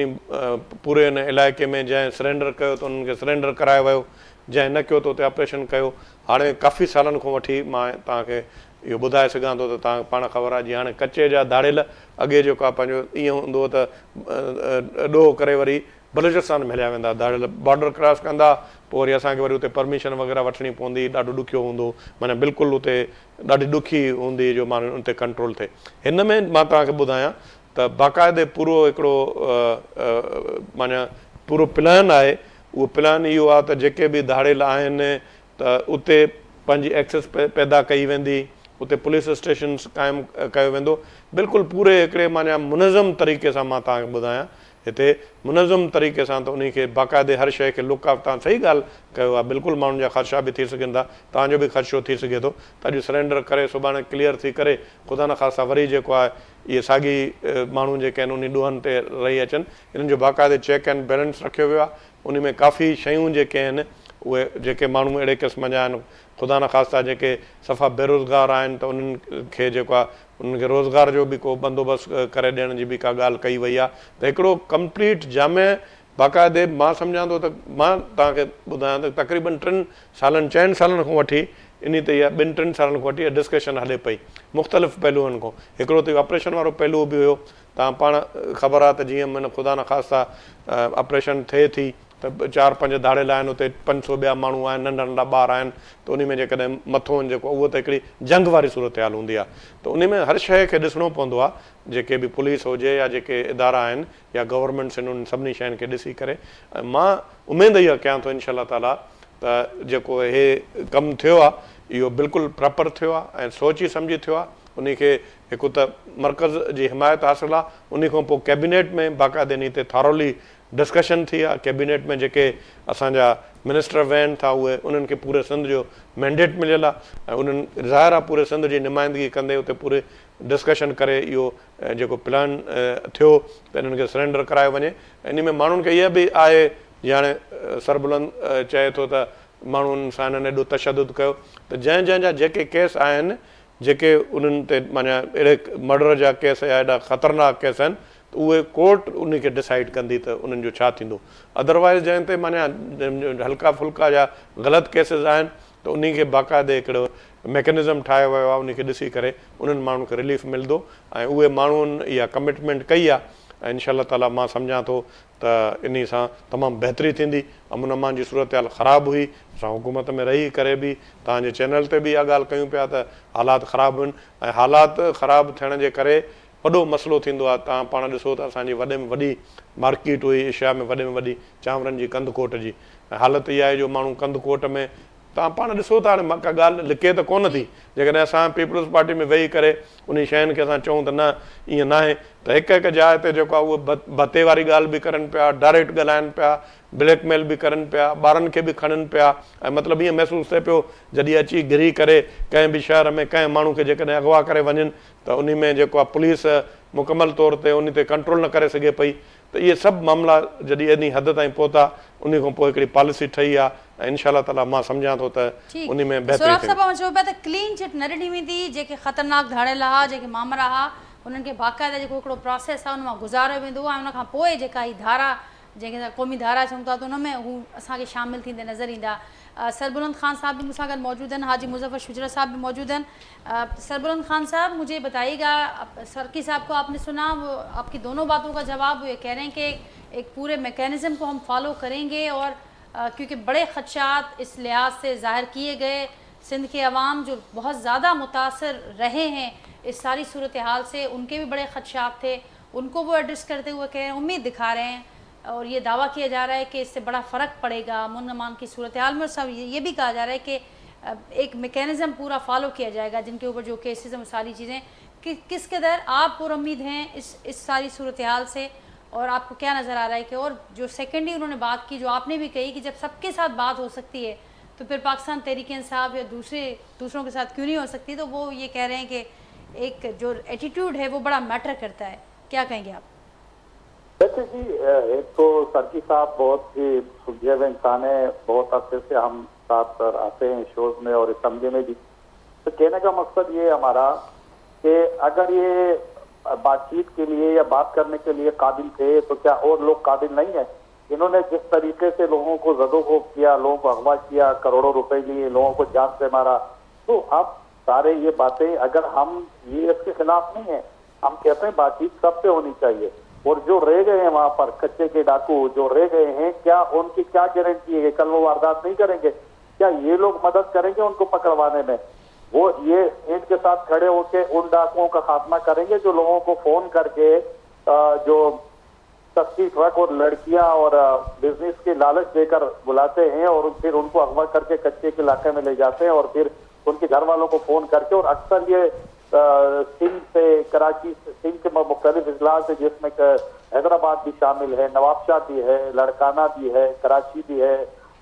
Speaker 2: पूरे हिन इलाइक़े में जंहिं सरेंडर कयो त उन्हनि खे सरेंडर करायो वियो, जंहिं न कयो त उते ऑपरेशन कयो। हाणे काफ़ी सालनि खां वठी मां तव्हांखे इहो ॿुधाए सघां थो त तव्हांखे पाण ख़बर आहे, जीअं हाणे कचे जा धाड़ेल अॻे जेको आहे पंहिंजो ईअं हूंदो हो त ॾोह करे वरी बलूचिस्तान में हलिया वेंदा, धाड़ेल बॉर्डर क्रॉस कंदा, पोइ वरी असांखे वरी उते परमिशन वग़ैरह वठणी पवंदी, ॾाढो ॾुखियो हूंदो, माना बिल्कुलु उते ॾाढी ॾुखी हूंदी जो माण्हू उते कंट्रोल थिए। हिन में मां तव्हांखे ॿुधायां त बाक़ाइदे पूरो हिकिड़ो माना पूरो प्लान आहे। उहो प्लान इहो आहे त जेके बि धाड़ेल आहिनि त उते पंहिंजी एक्सेस पैदा कई वेंदी, उते पुलिस स्टेशन क़ाइमु कयो वेंदो, बिल्कुलु पूरे हिकिड़े माना मुनज़म तरीक़े सां। मां तव्हांखे ॿुधायां हिते मुनज़म तरीक़े सां, त उन खे बाक़ाइदे हर शइ खे लुक ऑफ, तव्हां सही ॻाल्हि कयो आहे, बिल्कुलु माण्हुनि जा ख़दशा बि थी सघनि था, तव्हांजो बि ख़दशो थी सघे थो त अॼु सरेंडर करे सुभाणे क्लियर थी करे ख़ुदा न ख़ास्ता वरी जेको आहे इहे साॻी माण्हू जेके आहिनि उन ॾोहनि ते रही अचनि। इन्हनि जो बाक़ाइदे चेक एंड बैलेंस रखियो वियो आहे। उन में काफ़ी शयूं जेके आहिनि उहे जेके माण्हू अहिड़े क़िस्म जा आहिनि, ख़ुदा न ख़ास्ता जेके सफ़ा बेरोज़गार आहिनि, त उन्हनि खे जेको आहे उन्हनि खे रोज़गार जो बि को बंदोबस्तु करे ॾियण जी बि का ॻाल्हि कई वई आहे। त हिकिड़ो कंप्लीट जामे बाक़ाइदे मां सम्झां थो त मां तव्हांखे ॿुधायां त तक़रीबन 3 सालनि 4 सालनि खां वठी इन ते इहा 2-3 सालनि खां वठी इहा डिस्कशन हले पई मुख़्तलिफ़ पहलुअनि खां। हिकिड़ो त ऑपरेशन वारो पहलू बि हुयो, तव्हां पाण ख़बर आहे त जीअं माना ख़ुदा न ख़ास्ता ऑपरेशन थिए थी त 4-5 धाड़ेल आहिनि, उते 500 ॿिया माण्हू आहिनि, नंढा नंढा ॿार आहिनि, त उन में जेकॾहिं मथो जेको उहो त हिकिड़ी जंग वारी सूरत हाल हूंदी आहे। त उन में हर शइ खे ॾिसणो पवंदो आहे, जेके बि पुलिस हुजे या जेके इदारा आहिनि या गवर्नमेंट्स आहिनि, उन सभिनी शयुनि खे ॾिसी करे मां उमेद इहा कयां थो इनशा ताला त जेको इहे कमु थियो आहे इहो बिल्कुलु प्रॉपर थियो आहे ऐं सोची सम्झी थियो आहे। उन खे हिकु त मर्कज़ जी हिमायत हासिलु आहे, उन खां पोइ कैबिनेट में बाक़ाइदे इन ते थारोली डिस्कशन थी आहे। कैबिनेट में जेके असांजा मिनिस्टर वेहनि था उहे उन्हनि खे पूरे सिंध जो मैंडेट मिलियल आहे, ऐं उन्हनि ज़ाहिर आहे पूरे सिंध जी नुमाइंदगी कंदे उते पूरे डिस्कशन करे इहो जेको प्लान थियो त इन्हनि खे सरेंडर करायो वञे। इन में माण्हुनि खे इहा बि आहे, जीअं हाणे सरबुलंद चए थो त माण्हुनि सां हिननि एॾो तशदुद कयो, त जंहिंजा जेके केस आहिनि, जेके उन्हनि ते माना अहिड़े मर्डर जा केस या एॾा ख़तरनाक केस आहिनि, त उहे कोर्ट उन खे डिसाइड कंदी त उन्हनि जो छा थींदो। अदरवाइज़ जंहिं ते माना हल्का फुल्का जा ग़लति केसिस आहिनि त उन खे बाक़ाइदे हिकिड़ो मैकेनिज़म ठाहियो वियो आहे, उन खे ॾिसी करे उन्हनि माण्हुनि खे रिलीफ मिलंदो ऐं उहे माण्हुनि इहा कमिटमेंट कई आहे ऐं इनशा ताला मां सम्झां थो त इन सां तमामु बहितरी थींदी। अमन अमान जी सूरत हाल ख़राबु हुई, असां हुकूमत में रही करे बि तव्हांजे चैनल ते बि इहा ॻाल्हि कयूं पिया त हालात ख़राबु आहिनि ऐं हालात ख़राबु थियण जे करे वॾो मसइलो थींदो आहे। तव्हां पाण ॾिसो त असांजी वॾे में वॾी मार्केट हुई एशिया में वॾे में वॾी चांवरनि जी कंदकोट जी, ऐं हालत इहा आहे जो माण्हू कंदकोट में तव्हां पाण ॾिसो था। हाणे मां का ॻाल्हि लिके त कोन थी, जेकॾहिं असां पीपल्स पार्टी में वेही करे उन शयुनि खे असां चऊं त न ईअं न आहे त हिकु हिकु जाइ ते जेको आहे उहो भते वारी ॻाल्हि बि करनि पिया, डायरेक्ट ॻाल्हाइनि पिया, ब्लैकमेल बि करनि पिया, ॿारनि खे बि खणनि पिया ऐं मतिलबु ईअं महसूसु थिए पियो जॾहिं अची घिरी करे कंहिं बि शहर में कंहिं माण्हू खे जेकॾहिं अगवा करे वञनि त उन में जेको आहे पुलिस मुकमल तौर ते उन ते कंट्रोल न करे सघे पई। त इहे सभु मामला जॾहिं एॾी हद ताईं पहुता उन खां पोइ हिकिड़ी पॉलिसी ठही आहे ऐं इनशा ताला मां सम्झां थो त उन में बहितरी
Speaker 1: थिए। क्लीन चिट न ॾिनी वेंदी, जेके ख़तरनाक धाड़ियल हुआ, जेके मामला हुआ, उन्हनि खे बाक़ाइदा जेको हिकिड़ो प्रोसेस आहे उन मां गुज़ारियो वेंदो आहे। उन खां पोइ जेका ही धारा जंहिंखे क़ौमी धारा चऊं था त उन में हू असांखे शामिलु थींदे नज़र ईंदा। सरबुलंद खान साहब भी मुझसे गॾु मौजूद हैं, हाजी मुजफ्फर शुजरा साहब भी मौजूद हैं। सरबुलंद खान साहब, मुझे बताइएगा, सरकी साहब को आपने सुना, वो आपकी दोनों बातों का जवाब ये कह रहे हैं कि एक पूरे मैकेनिज़्म को हम फॉलो करेंगे और क्योंकि बड़े ख़दशात इस लिहाज से ज़ाहिर किए गए, सिंध के अवाम जो बहुत ज़्यादा मुतासर रहे हैं इस सारी सूरत हाल से, उनके भी बड़े ख़दशात थे, उनको वो एड्रेस करते हुए कह रहे हैं, उम्मीद दिखा रहे हैं और ये दावा किया जा रहा है कि इससे बड़ा फ़र्क पड़ेगा अमन अमान की सूरत हाल में। और सब ये भी कहा जा रहा है कि एक मैकेनिज़्म पूरा फॉलो किया जाएगा जिनके ऊपर जो केसेस हैं वो सारी चीज़ें। किस कदर आप पुरुम्मीद हैं इस सारी सूरत हाल से और आपको क्या नज़र आ रहा है कि, और जो सेकेंडली उन्होंने बात की जो आपने भी कही कि जब सबके साथ बात हो सकती है तो फिर पाकिस्तान तहरीक इंसाफ या दूसरों के साथ क्यों नहीं हो सकती, तो वो ये कह रहे हैं कि एक जो एटीट्यूड है वो बड़ा मैटर करता है। क्या कहेंगे आप?
Speaker 4: देखिए जी, एक तो सरकी साहब बहुत ही सुलझे हुए इंसान है, बहुत अच्छे से हम साथ आते हैं शोज में और असेंबली में भी। तो कहने का मकसद ये हमारा कि अगर ये बातचीत के लिए या बात करने के लिए काबिल थे तो क्या और लोग काबिल नहीं है? इन्होंने जिस तरीके से लोगों को जदोखोब किया, लोगों को अगवा किया, करोड़ों रुपए लिए, लोगों को जान से मारा, तो अब सारे ये बातें अगर हम ये इसके खिलाफ नहीं है, हम कहते हैं बातचीत सब पे होनी चाहिए। और जो रह गए हैं वहां पर कच्चे के डाकू जो रह गए हैं, क्या उनकी क्या गारंटी है कि कल वो वारदात नहीं करेंगे? क्या ये लोग मदद करेंगे उनको पकड़वाने में? वो ये इनके साथ खड़े होकर उन डाकुओं का खात्मा करेंगे जो लोगों को फोन करके जो सस्ती ट्रक और लड़कियां और बिजनेस के लालच देकर बुलाते हैं और फिर उनको अगवा करके कच्चे के इलाके में ले जाते हैं और फिर उनके घर वालों को फोन करके, और अक्सर ये सिंध से, कराची से, सिंध के मुख्तलिफ इजला से, जिसमें हैदराबाद भी शामिल है, नवाबशाह भी है, लड़काना भी है, कराची भी है,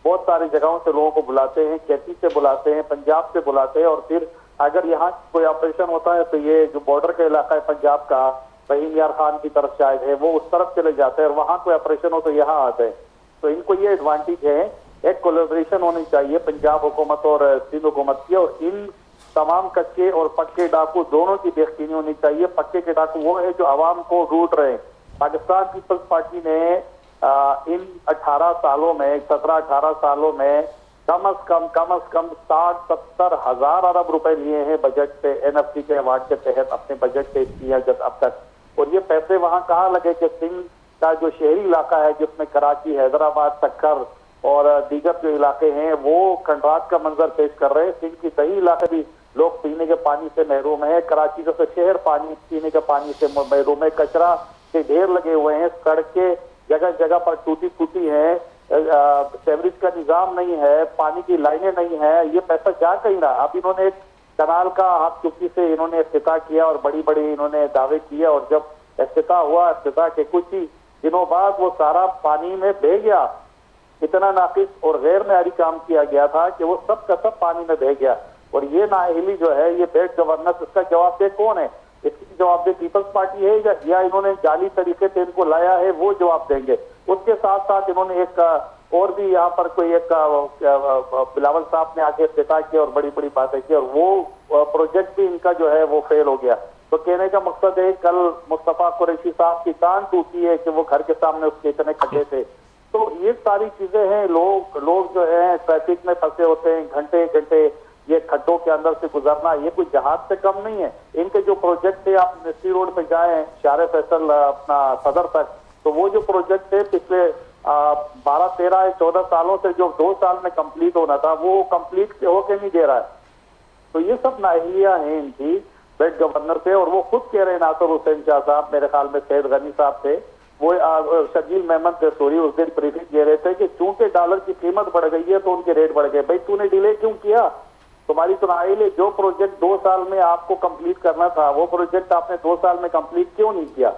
Speaker 4: बहुत सारी जगहों से लोगों को बुलाते हैं, कैथी से बुलाते हैं, पंजाब से बुलाते हैं। और फिर अगर यहाँ कोई ऑपरेशन होता है तो ये जो बॉर्डर का इलाका है पंजाब का, रहीम यार खान की तरफ शायद है, वो उस तरफ चले जाते हैं और वहाँ कोई ऑपरेशन हो तो यहाँ आते हैं। तो इनको ये एडवांटेज है, एक कोलैबोरेशन होनी चाहिए पंजाब हुकूमत और सिंध हुकूमत की, और इन तमाम कच्चे और पक्के डाकू दोनों की बेखतीनी होनी चाहिए। पक्के के डाकू वो है जो आवाम को लूट रहे हैं। पाकिस्तान पीपल्स पार्टी ने इन 18 सालों में, 17-18 सालों में कम अज कम 60-70 हजार अरब रुपए लिए हैं बजट से, एनएफसी के अवार्ड के तहत अपने बजट पेश किया जब अब तक। और ये पैसे वहां कहाँ लगे कि सिंध का जो शहरी इलाका है जिसमें कराची, हैदराबाद, सक्कर और दीगर जो इलाके हैं वो कंट्राट का मंजर पेश कर रहे हैं। सिंध की कई इलाके भी लोग पीने के पानी से महरूम है, कराची जैसे शहर पानी पीने के पानी से महरूम है, कचरा के ढेर लगे हुए हैं, सड़कें जगह जगह पर टूटी फूटी है, सीवरेज का निजाम नहीं है, पानी की लाइनें नहीं है, ये पैसा जा कहीं रहा। अब इन्होंने एक कनाल का हाथ चुप्पी से इन्होंने इफ्तिताह किया और बड़ी बड़ी इन्होंने दावे किए, और जब इफ्तिताह हुआ, इफ्तिताह के कुछ ही दिनों बाद वो सारा पानी में बह गया। इतना नाकिस और गैर मेयारी काम किया गया था कि वो सब का सब पानी में बह गया। और ये नाअहली जो है, ये बैड गवर्नेंस, इसका जवाबदेह कौन है? इसकी जवाबदेह पीपल्स पार्टी है या इन्होंने जाली तरीके से इनको लाया है, वो जवाब देंगे। उसके साथ साथ इन्होंने एक और भी यहाँ पर कोई एक बिलावल साहब ने आगे इफ्तिताह किया और बड़ी बड़ी बातें की, और वो प्रोजेक्ट भी इनका जो है वो फेल हो गया। तो कहने का मकसद है, कल मुस्तफा कुरैशी साहब की कान टूटी है कि वो घर के सामने उसके इतने खड्डे थे। तो ये सारी चीजें हैं। लोग जो है ट्रैफिक में फंसे होते हैं, घंटे घंटे ये खड्डों के अंदर से गुजरना, ये कोई जहाज से कम नहीं है। इनके जो प्रोजेक्ट थे, आप मिस्ट्री रोड पे जाए शारे फैसल अपना सदर तक, तो वो जो प्रोजेक्ट थे पिछले 12, 13, 14 सालों से जो 2 साल में कंप्लीट होना था, वो कंप्लीट होके नहीं दे रहा है। तो ये सब नाअहलियां हैं इनकी बेड गवर्नर पे। और वो खुद कह रहे हैं, नासिर हुसैन शाह साहब, मेरे ख्याल में सैयद गनी साहब थे, वो शकील मेहमद दस्तूरी उस दिन ब्रीफिंग दे रहे थे कि चूंकि डॉलर की कीमत बढ़ गई है तो उनके रेट बढ़ गए। भाई तूने डिले क्यों किया? तुम्हारी सुनाई, जो प्रोजेक्ट 2 साल में आपको कंप्लीट करना था, वो प्रोजेक्ट आपने 2 साल में कंप्लीट क्यों नहीं किया?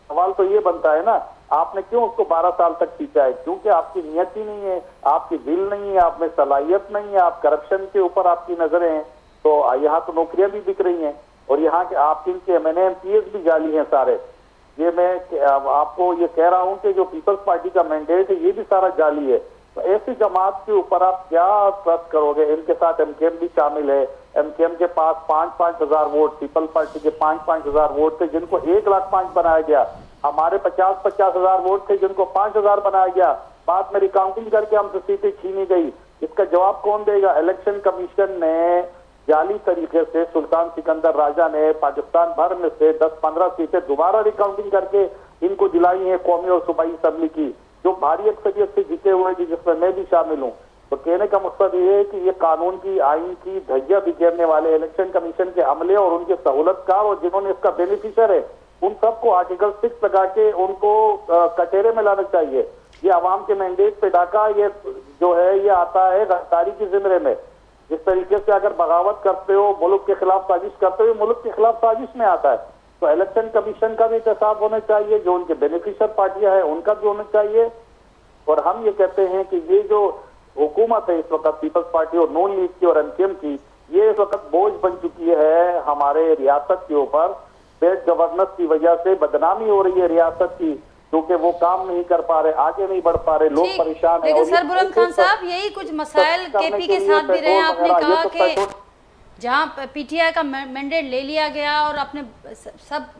Speaker 4: सवाल तो ये बनता है ना, आपने क्यों उसको 12 साल तक खींचा है? क्योंकि आपकी नियत ही नहीं है, आपकी दिल नहीं है, आप में सलाहियत नहीं है, आप करप्शन के ऊपर आपकी नजरें हैं। तो यहाँ तो नौकरियां भी बिक रही हैं और यहाँ के आपके MNA-MPs भी जाली हैं सारे। ये मैं आपको ये कह रहा हूँ कि जो पीपल्स पार्टी का मैंडेट है ये भी सारा जाली है। तो ऐसी जमात के ऊपर आप क्या ट्रस्ट करोगे? इनके साथ MKM भी शामिल है। MKM के पास 5-5 हजार वोट, पीपल्स पार्टी के 5-5 हजार वोट थे जिनको 1,05,000 बनाया गया। हमारे 50-50 हजार वोट थे जिनको 5,000 बनाया गया। बाद में रिकाउंटिंग करके हमसे सीटें छीनी गई। इसका जवाब कौन देगा? इलेक्शन कमीशन ने जाली तरीके से, सुल्तान सिकंदर राजा ने पाकिस्तान भर में से 10-15 सीटें दोबारा रिकाउंटिंग करके इनको दिलाई है कौमी और सूबाई असेंबली की, जो भारी अक्सरियत से जीते हुए जी, जिसमें मैं भी शामिल हूँ। तो कहने का मकसद ये है कि ये कानून की, आइन की धज्जियां बिखेरने वाले इलेक्शन कमीशन के अमले और उनके सहूलतकार और जिन्होंने इसका बेनिफिशियर है, उन सबको आर्टिकल 6 लगा के उनको कटहरे में लाना चाहिए। ये अवाम के मैंडेट पे डाका ये जो है ये आता है गद्दारी की जिम्मे में। जिस तरीके से अगर बगावत करते हो, मुल्क के खिलाफ साजिश करते हो, मुल्क के खिलाफ साजिश में आता है। तो इलेक्शन कमीशन का भी एहतसाब होना चाहिए, जो उनके बेनिफिशियर पार्टियां हैं उनका भी होना चाहिए। और हम ये कहते हैं कि ये जो हुकूमत है इस वक्त पीपल्स पार्टी और नून लीग की और MKM की, ये इस वक्त बोझ बन चुकी है हमारे रियासत के ऊपर। बेड गवर्नेंस की वजह से बदनामी हो रही है रियासत की, क्योंकि वो काम नहीं कर पा रहे, आगे नहीं बढ़ पा रहे, लोग परेशान हैं।
Speaker 1: लेकिन सरबुलंद खान साहब, यही कुछ मसाइल KP के साथ भी रहे। आपने कहा कि जहाँ PTI का मैंडेट ले लिया गया और आपने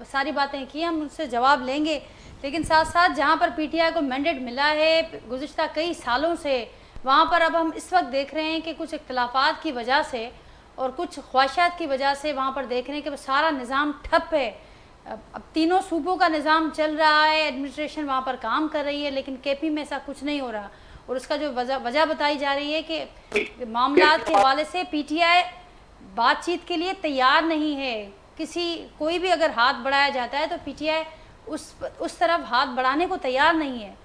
Speaker 1: सारी बातें की, हम उससे जवाब लेंगे, लेकिन साथ साथ जहाँ पर PTI को मैंडेट मिला है गुज़िश्ता कई सालों से, वहाँ पर अब हम इस वक्त देख रहे हैं कि कुछ इख्तिलाफात की वजह से और कुछ ख्वाहिशात की वजह से वहाँ पर देख रहे हैं कि सारा निज़ाम ठप है। अब तीनों सूबों का निज़ाम चल रहा है, एडमिनिस्ट्रेशन वहाँ पर काम कर रही है, लेकिन KP में ऐसा कुछ नहीं हो रहा। और उसका जो वजह बताई जा रही है कि मामलात के हवाले से PTI बातचीत के लिए तैयार नहीं है। कोई भी अगर हाथ बढ़ाया जाता है तो PTI उस तरफ हाथ बढ़ाने को तैयार नहीं है।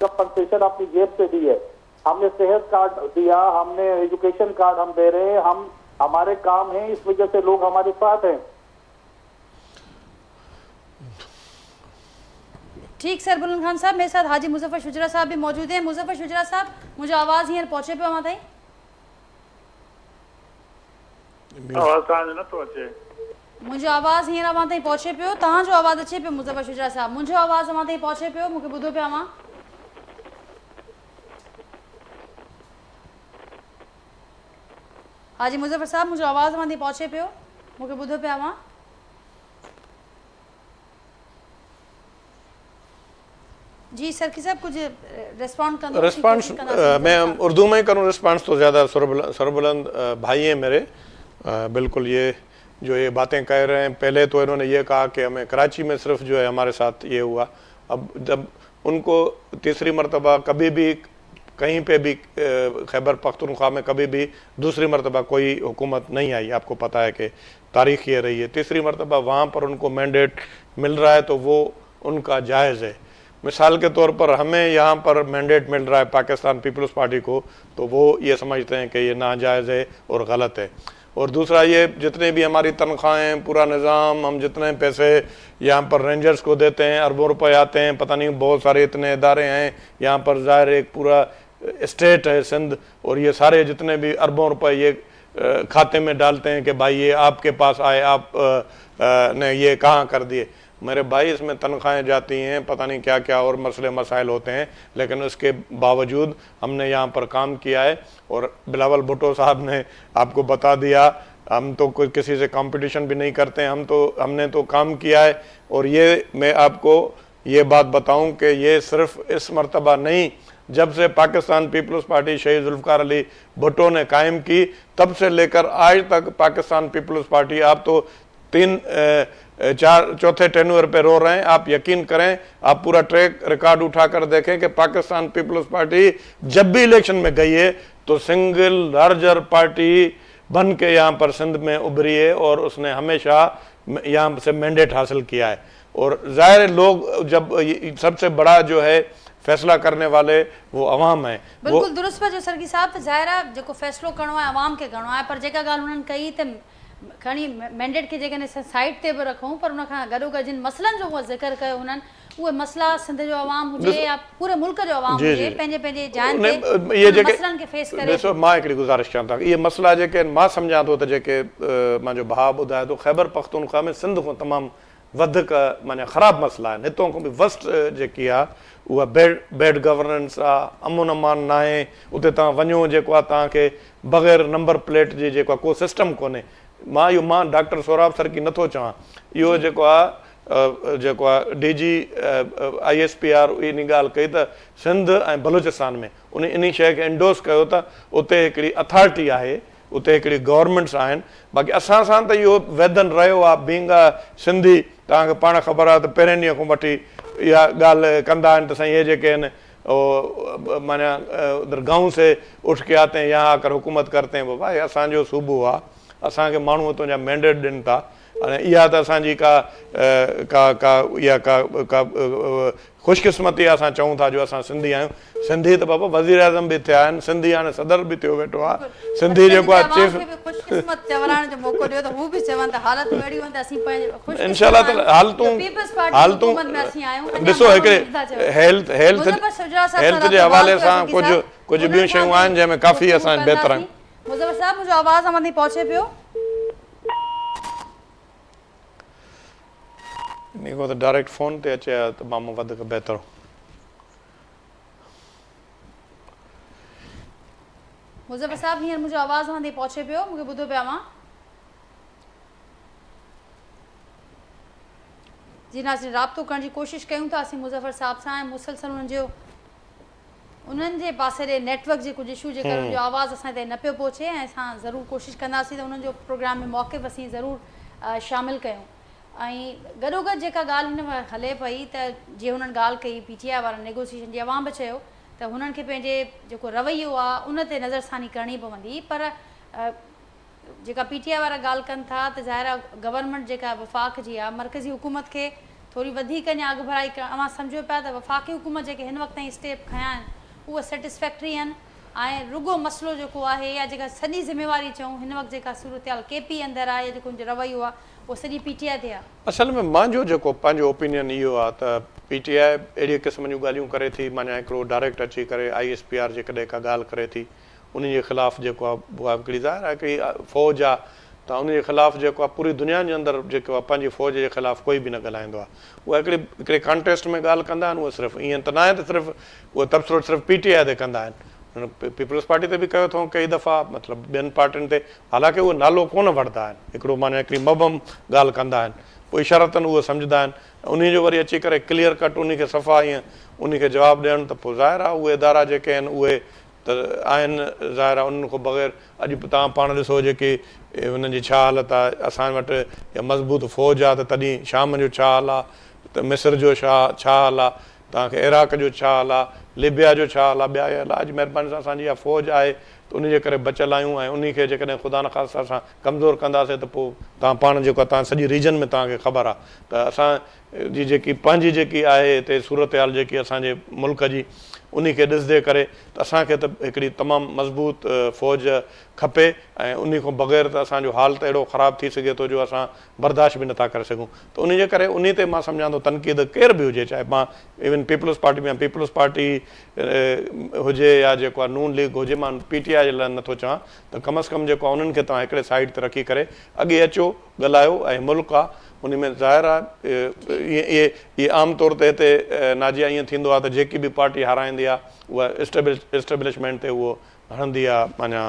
Speaker 4: कंपनसेशन अपनी जेब से दी है, हमने सेहत कार्ड दिया, हमने एजुकेशन कार्ड हम दे रहे हैं, हम हमारे काम है, इस वजह से लोग हमारे साथ हैं।
Speaker 1: ठीक सरबुलंद खान साहब, मेरे साथ हाजी मुजफ्फर शुजरा साहब भी मौजूद हैं। मुजफ्फर शुजरा साहब, मुझे आवाज़ हींअर पहुंचे पियो मां ताईं? मुझे आवाज़ हींअर मां ताईं पहुंचे पियो? तव्हां जो आवाज़ अचे पियो मुजफ्फर शुजरा साहब? मुझे आवाज़ मां ताईं पहुंचे पियो? मूंखे ॿुधो पिया मां? हाजी मुजफ्फर साहब, मुझे आवाज़ मां ताईं पहुंचे पियो? मूंखे ॿुधो पिया मां? जी सरकी साहब, कुछ
Speaker 2: रिस्पॉन्स मैं उर्दू में करूँ रिस्पॉन्स तो ज़्यादा सरबुलंद भाई हैं मेरे, बिल्कुल ये जो ये बातें कह रहे हैं। पहले तो इन्होंने ये कहा कि हमें कराची में सिर्फ जो है हमारे साथ ये हुआ, अब जब उनको तीसरी मरतबा कभी भी कहीं पे भी खैबर पख्तूनख्वा में कभी भी दूसरी मरतबा कोई हुकूमत नहीं आई, आपको पता है कि तारीख़ ये रही है। तीसरी मरतबा वहाँ पर उनको मैंडेट मिल रहा है तो वो उनका जायज़ है। मिसाल के तौर पर हमें यहाँ पर मैंडेट मिल रहा है पाकिस्तान पीपल्स पार्टी को, तो वो ये समझते हैं कि ये नाजायज़ है और गलत है। और दूसरा ये जितने भी हमारी तनख्वाहें, पूरा निज़ाम, हम जितने पैसे यहाँ पर रेंजर्स को देते हैं, अरबों रुपए आते हैं, पता नहीं बहुत सारे इतने इदारे हैं यहाँ पर, ज़ाहिर एक पूरा स्टेट है सिंध, और ये सारे जितने भी अरबों रुपए ये खाते में डालते हैं कि भाई ये आपके पास आए, आप ने ये कहाँ कर दिए। मेरे भाई इसमें तनख्वाहें जाती हैं, पता नहीं क्या क्या और मसले मसाइल होते हैं, लेकिन उसके बावजूद हमने यहाँ पर काम किया है। और बिलावल भुट्टो साहब ने आपको बता दिया, हम तो कोई किसी से कंपटीशन भी नहीं करते हैं, हमने तो काम किया है। और ये मैं आपको ये बात बताऊं कि ये सिर्फ इस मरतबा नहीं, जब से पाकिस्तान पीपल्स पार्टी शहीद जुल्फ़िकार अली भुट्टो ने कायम की तब से लेकर आज तक पाकिस्तान पीपल्स पार्टी, आप तो 4 टेन्यूर पे रो रहे हैं, आप यकीन करें, आप पूरा ट्रैक रिकॉर्ड उठाकर देखें कि पाकिस्तान पीपल्स पार्टी जब भी इलेक्शन में गई है तो सिंगल लार्जर पार्टी बन के यहाँ पर सिंध में उभरी है और उसने हमेशा यहाँ से मैंडेट हासिल किया है। और ज़ाहिर लोग जब सबसे बड़ा जो है फैसला करने वाले वो अवाम है।
Speaker 1: बिल्कुल दुरुस्त पर जो सरगी साहब तो ज़ाहिर है जो फैसलो करणो है अवाम के करणो है, पर जेका ॻाल्हि उन्हनि कई त खणी मैंडेट के जेकॾहिं साइड ते बि रखूं पर उन खां गॾोगॾु जिन मसइलनि जो उहो ज़िक्र कयो हुननि, उहे मसइला सिंध जो अवाम हुजे या पूरे मुल्क जो अवाम हुजे पंहिंजे पंहिंजे जान ते मसइलनि खे फेस करे।
Speaker 2: ॾिसो मां हिकिड़ी गुज़ारिश कयां थो, इहे मसइला जेके आहिनि मां सम्झां थो त जेके मुंहिंजो भाउ ॿुधाए थो, ख़ैबर पख्तूनख्वा में सिंध खां तमामु वधीक माना ख़राबु मसइला आहिनि। हितां खां बि वर्स्ट जेकी आहे उहा बैड गवर्नेंस आहे, अमन अमान न आहे, उते तव्हां वञो जेको आहे तव्हांखे बग़ैर नंबर प्लेट जी जेको आहे को सिस्टम कोन्हे। मां डॉक्टर सोराब सरकी नथो चवां, इहो जेको आहे DG ISPR इन ॻाल्हि कई त सिंध ऐं बलूचिस्तान में इन शइ खे इंडोस कयो त उते हिकिड़ी अथॉरिटी आहे, उते हिकिड़ी गवर्नमेंट्स आहिनि। बाक़ी असां सां त इहो वैदन रहियो आहे, बींग सिंधी तव्हांखे पाण ख़बर आहे त पहिरें ॾींहं खां वठी इहा ॻाल्हि कंदा आहिनि त साईं इहे जेके आहिनि माना उधर गांव से उठ के आते हैं यहाँ आकर हुकूमत करते हैं। बाबा असांजो सूबो आहे, असांखे माण्हू हितां जा मैंडेट ॾियनि था, हाणे इहा त असांजी का ख़ुशकिस्मती आहे, असां चऊं था जो असां सिंधी आहियूं। सिंधी त बाबा वज़ीर आज़म बि थिया आहिनि, सिंधी हाणे सदर बि थियो वेठो आहे, सिंधी जेको आहे चीफ इंशाल्लाह त हालतूं ॾिसो हिकिड़े हेल्थ जे हवाले सां कुझु ॿियूं शयूं आहिनि जंहिंमें काफ़ी असां बहितर आहियूं।
Speaker 1: मुज़फ़र साहब मुंहिंजो आवाज़ अमन ताईं पहुचे पियो?
Speaker 2: इन खां त डायरेक्ट फ़ोन ते अचे हा त मामो वधीक बहितर।
Speaker 1: मुज़फ़र साहब हींअर मुंहिंजो आवाज़ अमन ताईं पहुचे पियो? मूंखे ॿुधो पिया मां? जी नाज़रीन, राब्तो करण जी कोशिशि कयूं था असीं मुज़फ़र साहब सां, ऐं मुसलसल उन्हनि जे पासे ॾे नेटवर्क जे कुझु इशू जे करे उनजो आवाज़ असां ताईं न पियो पहुचे, ऐं असां ज़रूरु कोशिशि कंदासीं त उन्हनि जो प्रोग्राम में मौक़िफ़ असीं ज़रूरु शामिलु कयूं। ऐं गॾोगॾु जेका ॻाल्हि हिन वक़्तु हले पई त जीअं हुननि ॻाल्हि कई PTI वारनि नेगोसिएशन जी, अवाम बि चयो त हुननि खे पंहिंजे जेको रवैयो आहे उन ते नज़रसानी करणी पवंदी, पर जेका PTI वारा ॻाल्हि कनि था त ज़ाहिर आहे गवर्नमेंट जेका वफ़ाक़ जी आहे, मरकज़ी हुकूमत खे थोरी वधीक अञा अॻु भराई अवां सम्झो पिया त वफ़ाक़ी हुकूमत जेके हिन वक़्त ताईं स्टेप खयां आहिनि उहा सेटिस्फैक्ट्री आहिनि, ऐं रुगो मसइलो जेको आहे या जेका सॼी ज़िम्मेवारी चऊं हिन वक़्तु जेका सूरत KP अंदरि आहे या जेको हुनजो रवैयो आहे उहो सॼी PTI ते आहे।
Speaker 2: असल में मुंहिंजो जेको पंहिंजो ओपिनियन इहो आहे त PTI अहिड़ी क़िस्म जूं ॻाल्हियूं करे थी, माना हिकिड़ो डायरेक्ट अची करे ISPR जेकॾहिं का ॻाल्हि करे थी उन जे ख़िलाफ़ु जेको आहे उहा हिकिड़ी ज़ाहिर आहे हिकिड़ी फ़ौज आहे, त उन जे ख़िलाफ़ु जेको आहे पूरी दुनिया जे अंदरि जेको आहे पंहिंजी फ़ौज जे ख़िलाफ़ु कोई बि न ॻाल्हाईंदो आहे। उहा हिकिड़े कॉन्टेस्ट में ॻाल्हि कंदा आहिनि, उहा सिर्फ़ु ईअं त न आहे त सिर्फ़ु उहा तबसरो सिर्फ़ु PTI ते कंदा आहिनि, पीपल्स पार्टी ते बि कयो अथऊं कई दफ़ा, मतिलबु ॿियनि पार्टियुनि ते, हालांकि उहो नालो कोन वठंदा आहिनि, हिकिड़ो माना हिकिड़ी मबम ॻाल्हि कंदा आहिनि, पोइ इशारतनि उहो सम्झंदा आहिनि, उन जो वरी अची करे क्लियर कट उन खे सफ़ा ईअं उन खे जवाबु ॾियणु, त पोइ ज़ाहिर आहे उहे इदारा जेके आहिनि उहे त आहिनि, ज़ाहिर आहे उन्हनि खां बग़ैर अॼु तव्हां पाण ॾिसो जेकी हुननि जी छा हालत आहे, असां वटि मज़बूत फ़ौज आहे त तॾहिं शाम जो छा हाल आहे, त मिस्र जो छा हाल आहे, तव्हांखे इराक जो छा हाल आहे, लिबिया जो छा हाल आहे, ॿिया अलाह जी महिरबानी सां असांजी इहा फ़ौज आहे त उन जे करे बचियलु आहियूं, ऐं उन खे जेकॾहिं ख़ुदा न ख़ासिता असां कमज़ोर कंदासीं त पोइ तव्हां पाण जेको आहे तव्हां सॼी रीजन में तव्हांखे ख़बर आहे त असांजी जेकी पंहिंजी जेकी आहे हिते सूरत हाल जेकी असांजे मुल्क जी उन खे ॾिसंदे करे त असांखे त हिकिड़ी तमामु मज़बूत फ़ौज खपे, ऐं उन खां बग़ैर त असांजो हाल त अहिड़ो ख़राबु थी सघे थो जो असां बर्दाश्त बि नथा करे सघूं। त उन जे करे उन ते मां सम्झां थो तनक़ीद केर बि हुजे, चाहे मां इवन पीपल्स पार्टी में पीपल्स पार्टी हुजे या जेको आहे नून लीग हुजे, मां PTI जे लाइ नथो चवां, त कम अज़ कम जेको आहे उन्हनि खे तव्हां हिकिड़े साइड ते रखी करे अॻे अचो ॻाल्हायो, ऐं मुल्क आहे उन में ज़ाहिर आहे इहे आम तौर ते हिते नाजिया ईअं थींदो आहे त जेकी बि पार्टी हाराईंदी आहे उहा एस्टेब्लिशमेंट ते उहो हणंदी आहे माना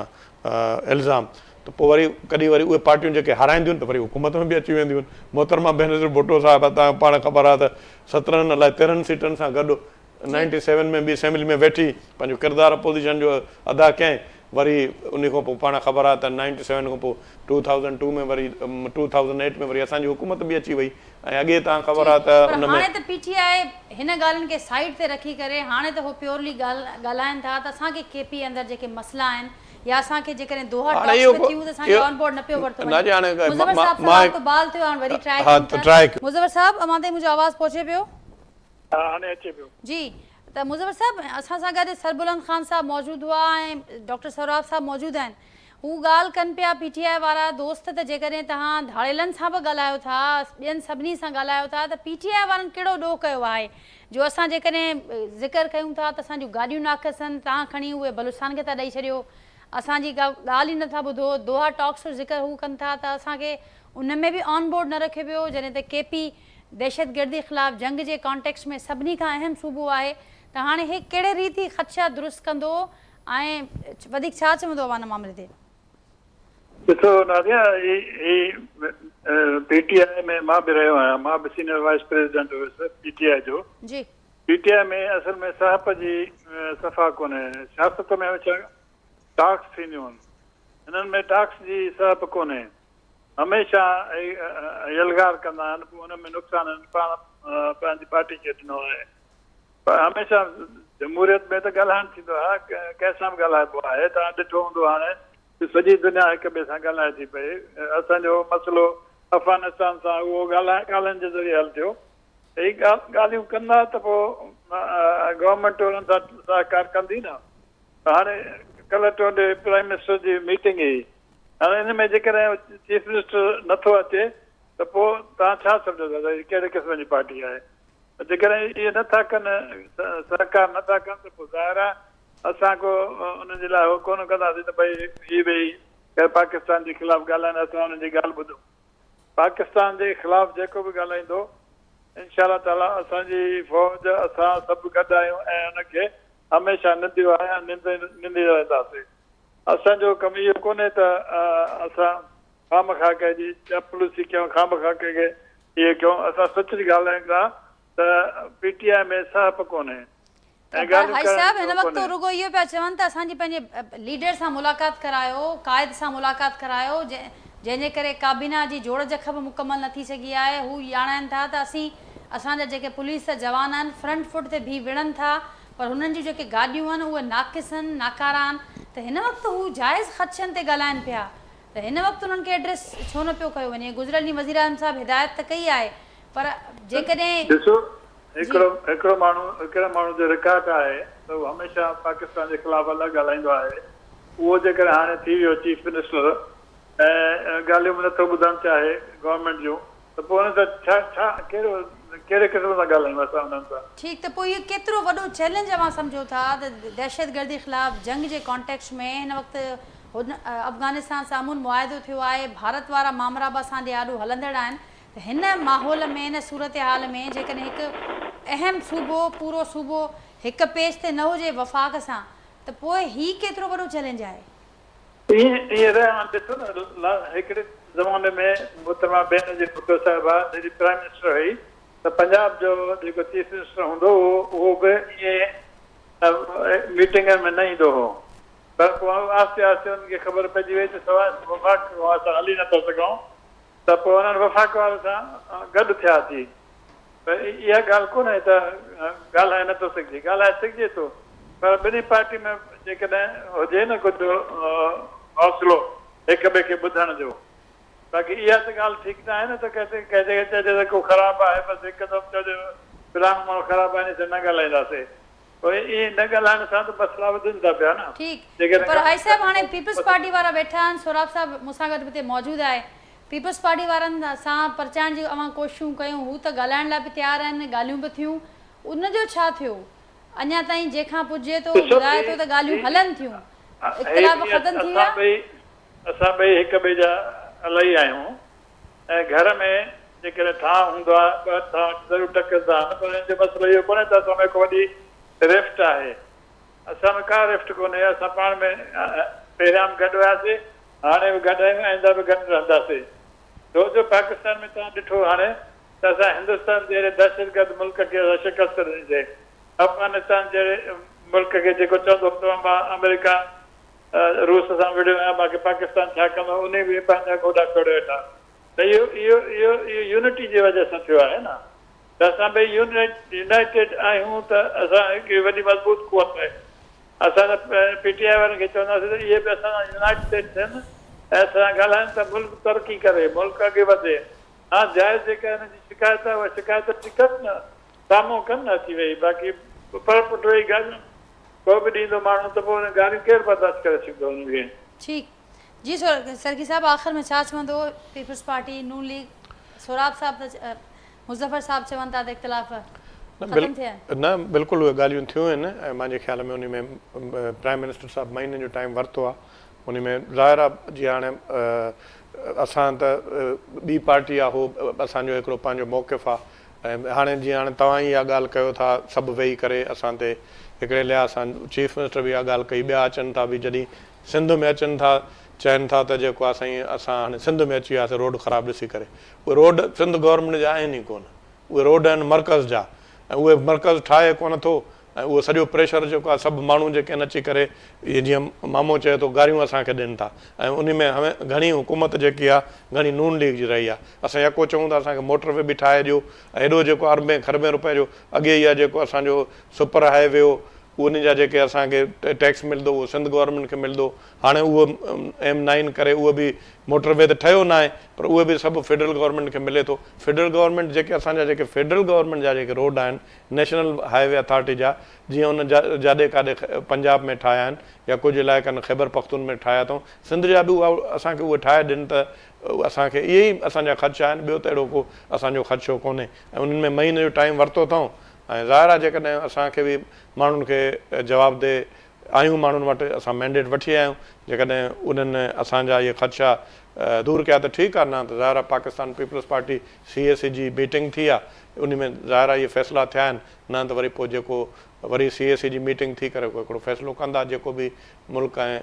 Speaker 2: इल्ज़ाम, त त पोइ वरी कॾहिं वरी उहे पार्टियूं जेके हाराईंदियूं आहिनि त वरी हुकूमत में बि अची वेंदियूं आहिनि। मोहतरमा बेनज़ीर भुट्टो साहिब तव्हां पाण ख़बर आहे त 17 अलाए 13 सीटनि सां गॾु 97 में बि असेंबली में वेठी पंहिंजो किरदारु अपोज़िशन जो अदा कयईं। वरी उन खां पोइ पाण ख़बर आहे त 97 खां पोइ 2002 में वरी 2008 में वरी असांजी हुकूमत बि अची वई। ऐं अॻे तव्हां ख़बर आहे त उन में
Speaker 1: हाणे त पीटीआई हिन ॻाल्हियुनि खे साइड ते रखी करे हाणे त हो प्योरली ॻाल्हाइनि था त असांखे केपी अंदरि जेके मसइला आहिनि या असांखे जेकॾहिं दोहा टॉक्स में थियूं त असांखे ऑन बोर्ड न पियो वरितो वञे। मुज़फ़र साहब सां बाल थियो हाणे वरी ट्राई मुज़फ़र साहब अमां ताईं मुंहिंजो आवाज़ पहुचे पियो?
Speaker 3: हाणे अचे पियो
Speaker 1: जी। त मुज़फ़र साहब असां सां गॾु सरबुलंद ख़ान साहब मौजूदु हुआ ऐं डॉक्टर सौराब साहब मौजूदु आहिनि। हू ॻाल्हि कनि पिया पीटीआई वारा दोस्त त जेकॾहिं तव्हां धाड़ेलनि सां बि ॻाल्हायो था, ॿियनि सभिनी सां ॻाल्हायो था त पीटीआई वारनि कहिड़ो ॾोह कयो आहे जो असां जेकॾहिं ज़िक्र कयूं था त असां जूं गाॾियूं नाक़िस आहिनि, तव्हां खणी उहे बलूचिस्तान खे था ॾेई छॾियो, असांजी ॻाल्हि ई नथा ॿुधो, दोहा टॉक्स जो ज़िक्र हू कनि था त असांखे उन में बि ऑन बोर्ड न रखियो वियो जॾहिं त केपी दहशतगर्दी ख़िलाफ़ु जंग जे कॉन्टेक्स्ट में सभिनी खां अहम सूबो आहे। त हाणे हे कहिड़े रीति ख़दशा दुरुस्त कंदो ऐं वधीक छा चवंदो आहे हिन मामले ते?
Speaker 3: ॾिसो नादिया, पीटीआई में मां बि रहियो आहियां, मां बि सीनियर वाइस प्रेसिडेंट हुयुसि पीटीआई जो।
Speaker 1: जी।
Speaker 3: पीटीआई में असल में साहब जी सफ़ा कोन्हे, सियासत में टाक्स थींदियूं आहिनि, हिननि में टाक्स जी साहब कोन्हे, हमेशह यलगार कंदा आहिनि, पोइ हुन में नुक़सानु पाण पंहिंजी पार्टी खे ॾिनो आहे। पर हमेशह जमहूरियत में त ॻाल्हाइणु थींदो आहे, कंहिंसां बि ॻाल्हाइबो आहे। तव्हां ॾिठो हूंदो हाणे सॼी दुनिया हिक ॿिए सां ॻाल्हाए थी पई। असांजो मसइलो अफ़गानिस्तान सां उहो ॻाल्हाइण जे ज़रिए हल थियो। ही ॻाल्हियूं कंदा त पोइ गवर्नमेंट उन्हनि सां सहकार कंदी न। हाणे कल्ह टोडे प्राइम मिनिस्टर जी मीटिंग हुई, हाणे हिन में जेकॾहिं चीफ मिनिस्टर नथो अचे त पोइ तव्हां छा सम्झो था त कहिड़े क़िस्म जी पार्टी आहे? जेकॾहिं इहे नथा कनि, सहकार नथा कनि त पोइ ज़ाहिर आहे असां को उनजे लाइ उहो कोन कंदासीं त भई हीअ वेही पाकिस्तान जे ख़िलाफ़ु ॻाल्हाइनि, असां हुनजी ॻाल्हि ॿुधूं। पाकिस्तान जे ख़िलाफ़ु जेको बि ॻाल्हाईंदो इंशा ताला असांजी फ़ौज असां सभु गॾु आहियूं ऐं हुनखे हमेशह निंदियो आहे, निंदी रहंदासीं। असांजो कमु इहो कोन्हे त असां खामखा कंहिंजी चापलूसी कयूं, खामखा कंहिंखे इहे कयूं। असां सच ॻाल्हायूं था त पीटीआई में साहब कोन्हे।
Speaker 1: भाई साहब हिन वक़्तु रुगो इहो पिया चवनि त असांजी पंहिंजे लीडर सां मुलाक़ात करायो, क़ाइद सां मुलाक़ात करायो, जंहिंजे करे काबीना जी जोड़ जख बि मुकमल न थी सघी आहे। हू ॼाणाइनि था त असांजा जेके पुलिस जा जवान आहिनि फ्रंट फुट ते बि विढ़नि था, पर हुननि जूं जेके गाॾियूं आहिनि उहे नाक़िस आहिनि, नाकारा आहिनि। त हिन वक़्तु हू जाइज़ ख़दशनि ते ॻाल्हाइनि पिया, त हिन वक़्तु उन्हनि खे एड्रेस छो न पियो कयो वञे? गुज़िरियल ॾींहुं वज़ीर आज़म साहिबु हिदायत त कई आहे, पर जेकॾहिं
Speaker 3: हिकिड़ो माण्हू जो रिकॉर्ड आहे त उहो हमेशह पाकिस्तान जे ख़िलाफ़ु अलॻि ॻाल्हाईंदो आहे। उहो जेकॾहिं हाणे थी वियो चीफ मिनिस्टर ऐं ॻाल्हियूं बि नथो ॿुधणु चाहे गवर्नमेंट जूं, त पोइ हुन सां छा कहिड़े क़िस्म सां ॻाल्हायूं असां हुननि सां?
Speaker 1: ठीकु, त पोइ इहो केतिरो वॾो चैलेंज अवां सम्झो था त दहशतगर्दी ख़िलाफ़ु जंग जे कॉन्टेक्स्ट में हिन वक़्तु हुन अफ़गानिस्तान सां अमन मुआहिदो थियो आहे, भारत वारा मामला बि असांजे ॾाढो हलंदड़ आहिनि। त हिन माहौल में, हिन सूरत हाल में जेकॾहिं हिकु अहम सूबो, पूरो सूबो हिकु पेज ते न हुजे वफ़ाक़ सां, त पोइ हीउ केतिरो वॾो चैलेंज आहे?
Speaker 3: ॾिसो न, हिकिड़े ज़माने में मोहतरमा बेनज़ीर भुट्टो साहिबा जॾहिं प्राइम मिनिस्टर हुई त पंजाब जो जेको चीफ मिनिस्टर हूंदो उहो बि ईअं मीटिंगनि में न ईंदो हो। पर पोइ आहिस्ते आहिस्ते हुनखे ख़बर पइजी वई त सवाइ वफ़ाक़ असां हली नथा सघूं, त पोइ हुननि वफ़ाक़ वारनि सां गॾु थियासीं। त इहा ॻाल्हि कोन्हे त ॻाल्हाए नथो सघिजे, ॻाल्हाए सघिजे थो, पर ॿिन्ही पार्टी में जेकॾहिं हुजे न कुझु हौसलो हिक ॿिए खे ॿुधण जो। बाक़ी इहा त ॻाल्हि ठीकु न आहे न त कंहिं जॻह चइजे त को ख़राबु आहे, बसि हिकदमि चइजे फिलहाल माण्हू ख़राबु आहे न ॻाल्हाईंदासीं। पोइ ईअं न ॻाल्हाइण सां त मसइला वधनि था पिया न।
Speaker 1: ठीकु, पर भाई साहिब हाणे पीपल्स पार्टी वारा वेठा आहिनि, सौराब साहिबु मूंसां गॾु हिते मौजूदु आहे। पीपल्स पार्टी वारनि सां परचाइण जी अवां कोशिशूं कयूं, हू त ॻाल्हाइण लाइ बि तयारु आहिनि, ॻाल्हियूं बि थियूं, उनजो छा थियो? अञा ताईं जंहिंखां पुॼे थो ॿुधाए थो त ॻाल्हियूं हलनि थियूं, इख़्तिलाफ़ ख़तमु थी विया?
Speaker 3: असां ॿई हिक ॿिए जा इलाही आहियूं ऐं घर में जेकॾहिं ठाह हूंदो आहे ॿ ठाह ज़रूरु टकंदा आहिनि, पर हिन जो मसइलो इहो कोन्हे त असां में को वॾी रिफ्ट आहे। असां में का रिफ्ट कोन्हे, असां पाण में पहिरियां बि गॾु हुआसीं,
Speaker 5: हाणे बि गॾु आहियूं, आईंदा बि गॾु रहंदासीं। छो जो पाकिस्तान में तव्हां ॾिठो हाणे त असां हिंदुस्तान जहिड़े दहशतगर्द मुल्क खे शिकस्त ॾिनीसीं। अफ़गानिस्तान जहिड़े मुल्क खे जेको चवंदो तव्हां मां अमेरिका रूस सां विढ़ियो आहियां, बाक़ी पाकिस्तान छा कंदो, उन बि पंहिंजा गोॾा छोड़े वेठा। त इहो यूनिटी जी वजह सां थियो आहे न, त असां ॿई यूनाइटेड आहियूं त असां हिकिड़ी वॾी मज़बूत कुवत आहे। असां PTI वारनि खे चवंदासीं त इहे बि असां यूनाइटेड थियनि ऐं असां ॻाल्हाइनि त मुल्क तरक़ी करे, मुल्क अॻे वधे। हा जाइज़ जेका हिन जी शिकायत आहे उहा शिकायत कनि न, साम्हूं कनि न अची वई। बाक़ी पर पुट वेही ॻाल्हियूं को बि ॾींदो माण्हू त पोइ हुन ॻाल्हियूं केरु बर्दाश्त करे सघंदो हुनखे।
Speaker 1: ठीकु जी सरकी साहब, आख़िर में छा चवंदो पीपल्स पार्टी नून लीग? सोराब साहब त मुज़फ़र साहब चवनि था त इख़्तिलाफ़ ख़तमु थिया आहिनि।
Speaker 2: न बिल्कुलु उहे ॻाल्हियूं थियूं आहिनि ऐं मुंहिंजे ख़्याल में उन में प्राइम मिनिस्टर साहब महीने जो टाइम वरितो आहे। उन में ज़ाहिर आहे जीअं हाणे असां त ॿी पार्टी आहे, उहो असांजो हिकिड़ो पंहिंजो मौक़िफ़ आहे। ऐं हाणे जीअं हाणे तव्हां ई इहा ॻाल्हि कयो था सभु वेही करे असां ते हिकिड़े लिहाज़ सां चीफ मिनिस्टर बि इहा ॻाल्हि कई, ॿिया अचनि था बि, जॾहिं सिंध में अचनि था चवनि था त जेको आहे साईं असां हाणे सिंध में अची वियासीं रोड ख़राबु ॾिसी करे। उहे रोड सिंध गवर्नमेंट जा आहिनि ई कोन, उहे रोड आहिनि मर्कज़ जा, ऐं उहे मर्कज़ ठाहे कोन थो। ऐं उहो सॼो प्रेशर जेको आहे सभु माण्हू जेके आहिनि अची करे इहे जीअं मामो चए थो गारियूं असांखे ॾियनि था। ऐं उन में हाणे घणी हुकूमत जेकी आहे घणी नून लीग जी रही आहे। असां यको चऊं था असांखे मोटरवे बि ठाहे ॾियो, ऐं हेॾो जेको अरबें खरबें रुपए जो अॻे इहा जेको असांजो सुपर हाईवे हो उन जा जेके असांखे टैक्स मिलंदो उहो सिंध गवर्नमेंट खे मिलंदो। हाणे उहो M9 करे उहो बि मोटरवे त ठहियो न आहे, पर उहे बि सभु फेडरल गवर्नमेंट खे मिले थो। फेडरल गवर्नमेंट जेके असांजा जेके फेडरल गवर्नमेंट जा जेके रोड आहिनि नेशनल हाईवे अथॉरिटी जा, जीअं उन जाॾे काॾे पंजाब में ठाहिया आहिनि या कुझु इलाइक़नि ख़ैबर पख्तून में ठाहिया अथऊं, सिंध जा बि उहा असांखे उहे ठाहे ॾियनि त असांखे इहे ई असांजा ख़र्चा आहिनि, ॿियो त अहिड़ो को असांजो ख़र्चो कोन्हे। ऐं उन्हनि में महीने जो टाइम वरितो अथऊं। ऐं ज़ाहिर आहे जेकॾहिं असांखे बि माण्हुनि खे जवाबदेह आहियूं, माण्हुनि वटि असां मैंडेट वठी आया आहियूं, जेकॾहिं उन्हनि असांजा इहे ख़र्चा दूरि कया त ठीकु आहे, न त ज़ाहिर आहे पाकिस्तान पीपल्स पार्टी CAC जी मीटिंग थी आहे, उन में ज़ाहिर आहे इहे फ़ैसिला थिया आहिनि, न त वरी पोइ जेको वरी CAC जी मीटिंग थी करे को हिकिड़ो फ़ैसिलो कंदा जेको बि मुल्क ऐं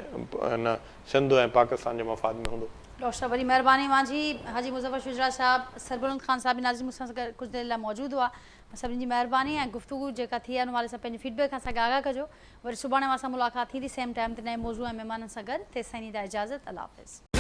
Speaker 2: न सिंध ऐं पाकिस्तान जे मफ़ाद में हूंदो।
Speaker 1: डॉक्टर साहब वरी महिरबानी मुंहिंजी हाजी मुज़फ़र शुजरा साहब, सरबुलंद ख़ान साहब नाज़िम मूंसां कुझु देरि लाइ मौजूदु हुआ। सभिनी जी महिरबानी ऐं गुफ़्तगू जेका थी आहे उन वारे सां पंहिंजी फीडबैक असांखे आगाह कजो। वरी सुभाणे असां मुलाक़ात थींदी सेम टाइम ते नए मौज़ू ऐं महिमाननि सां गॾु। तेसिताईं ॾींदा इजाज़त, अल्लाह हाफ़िज़।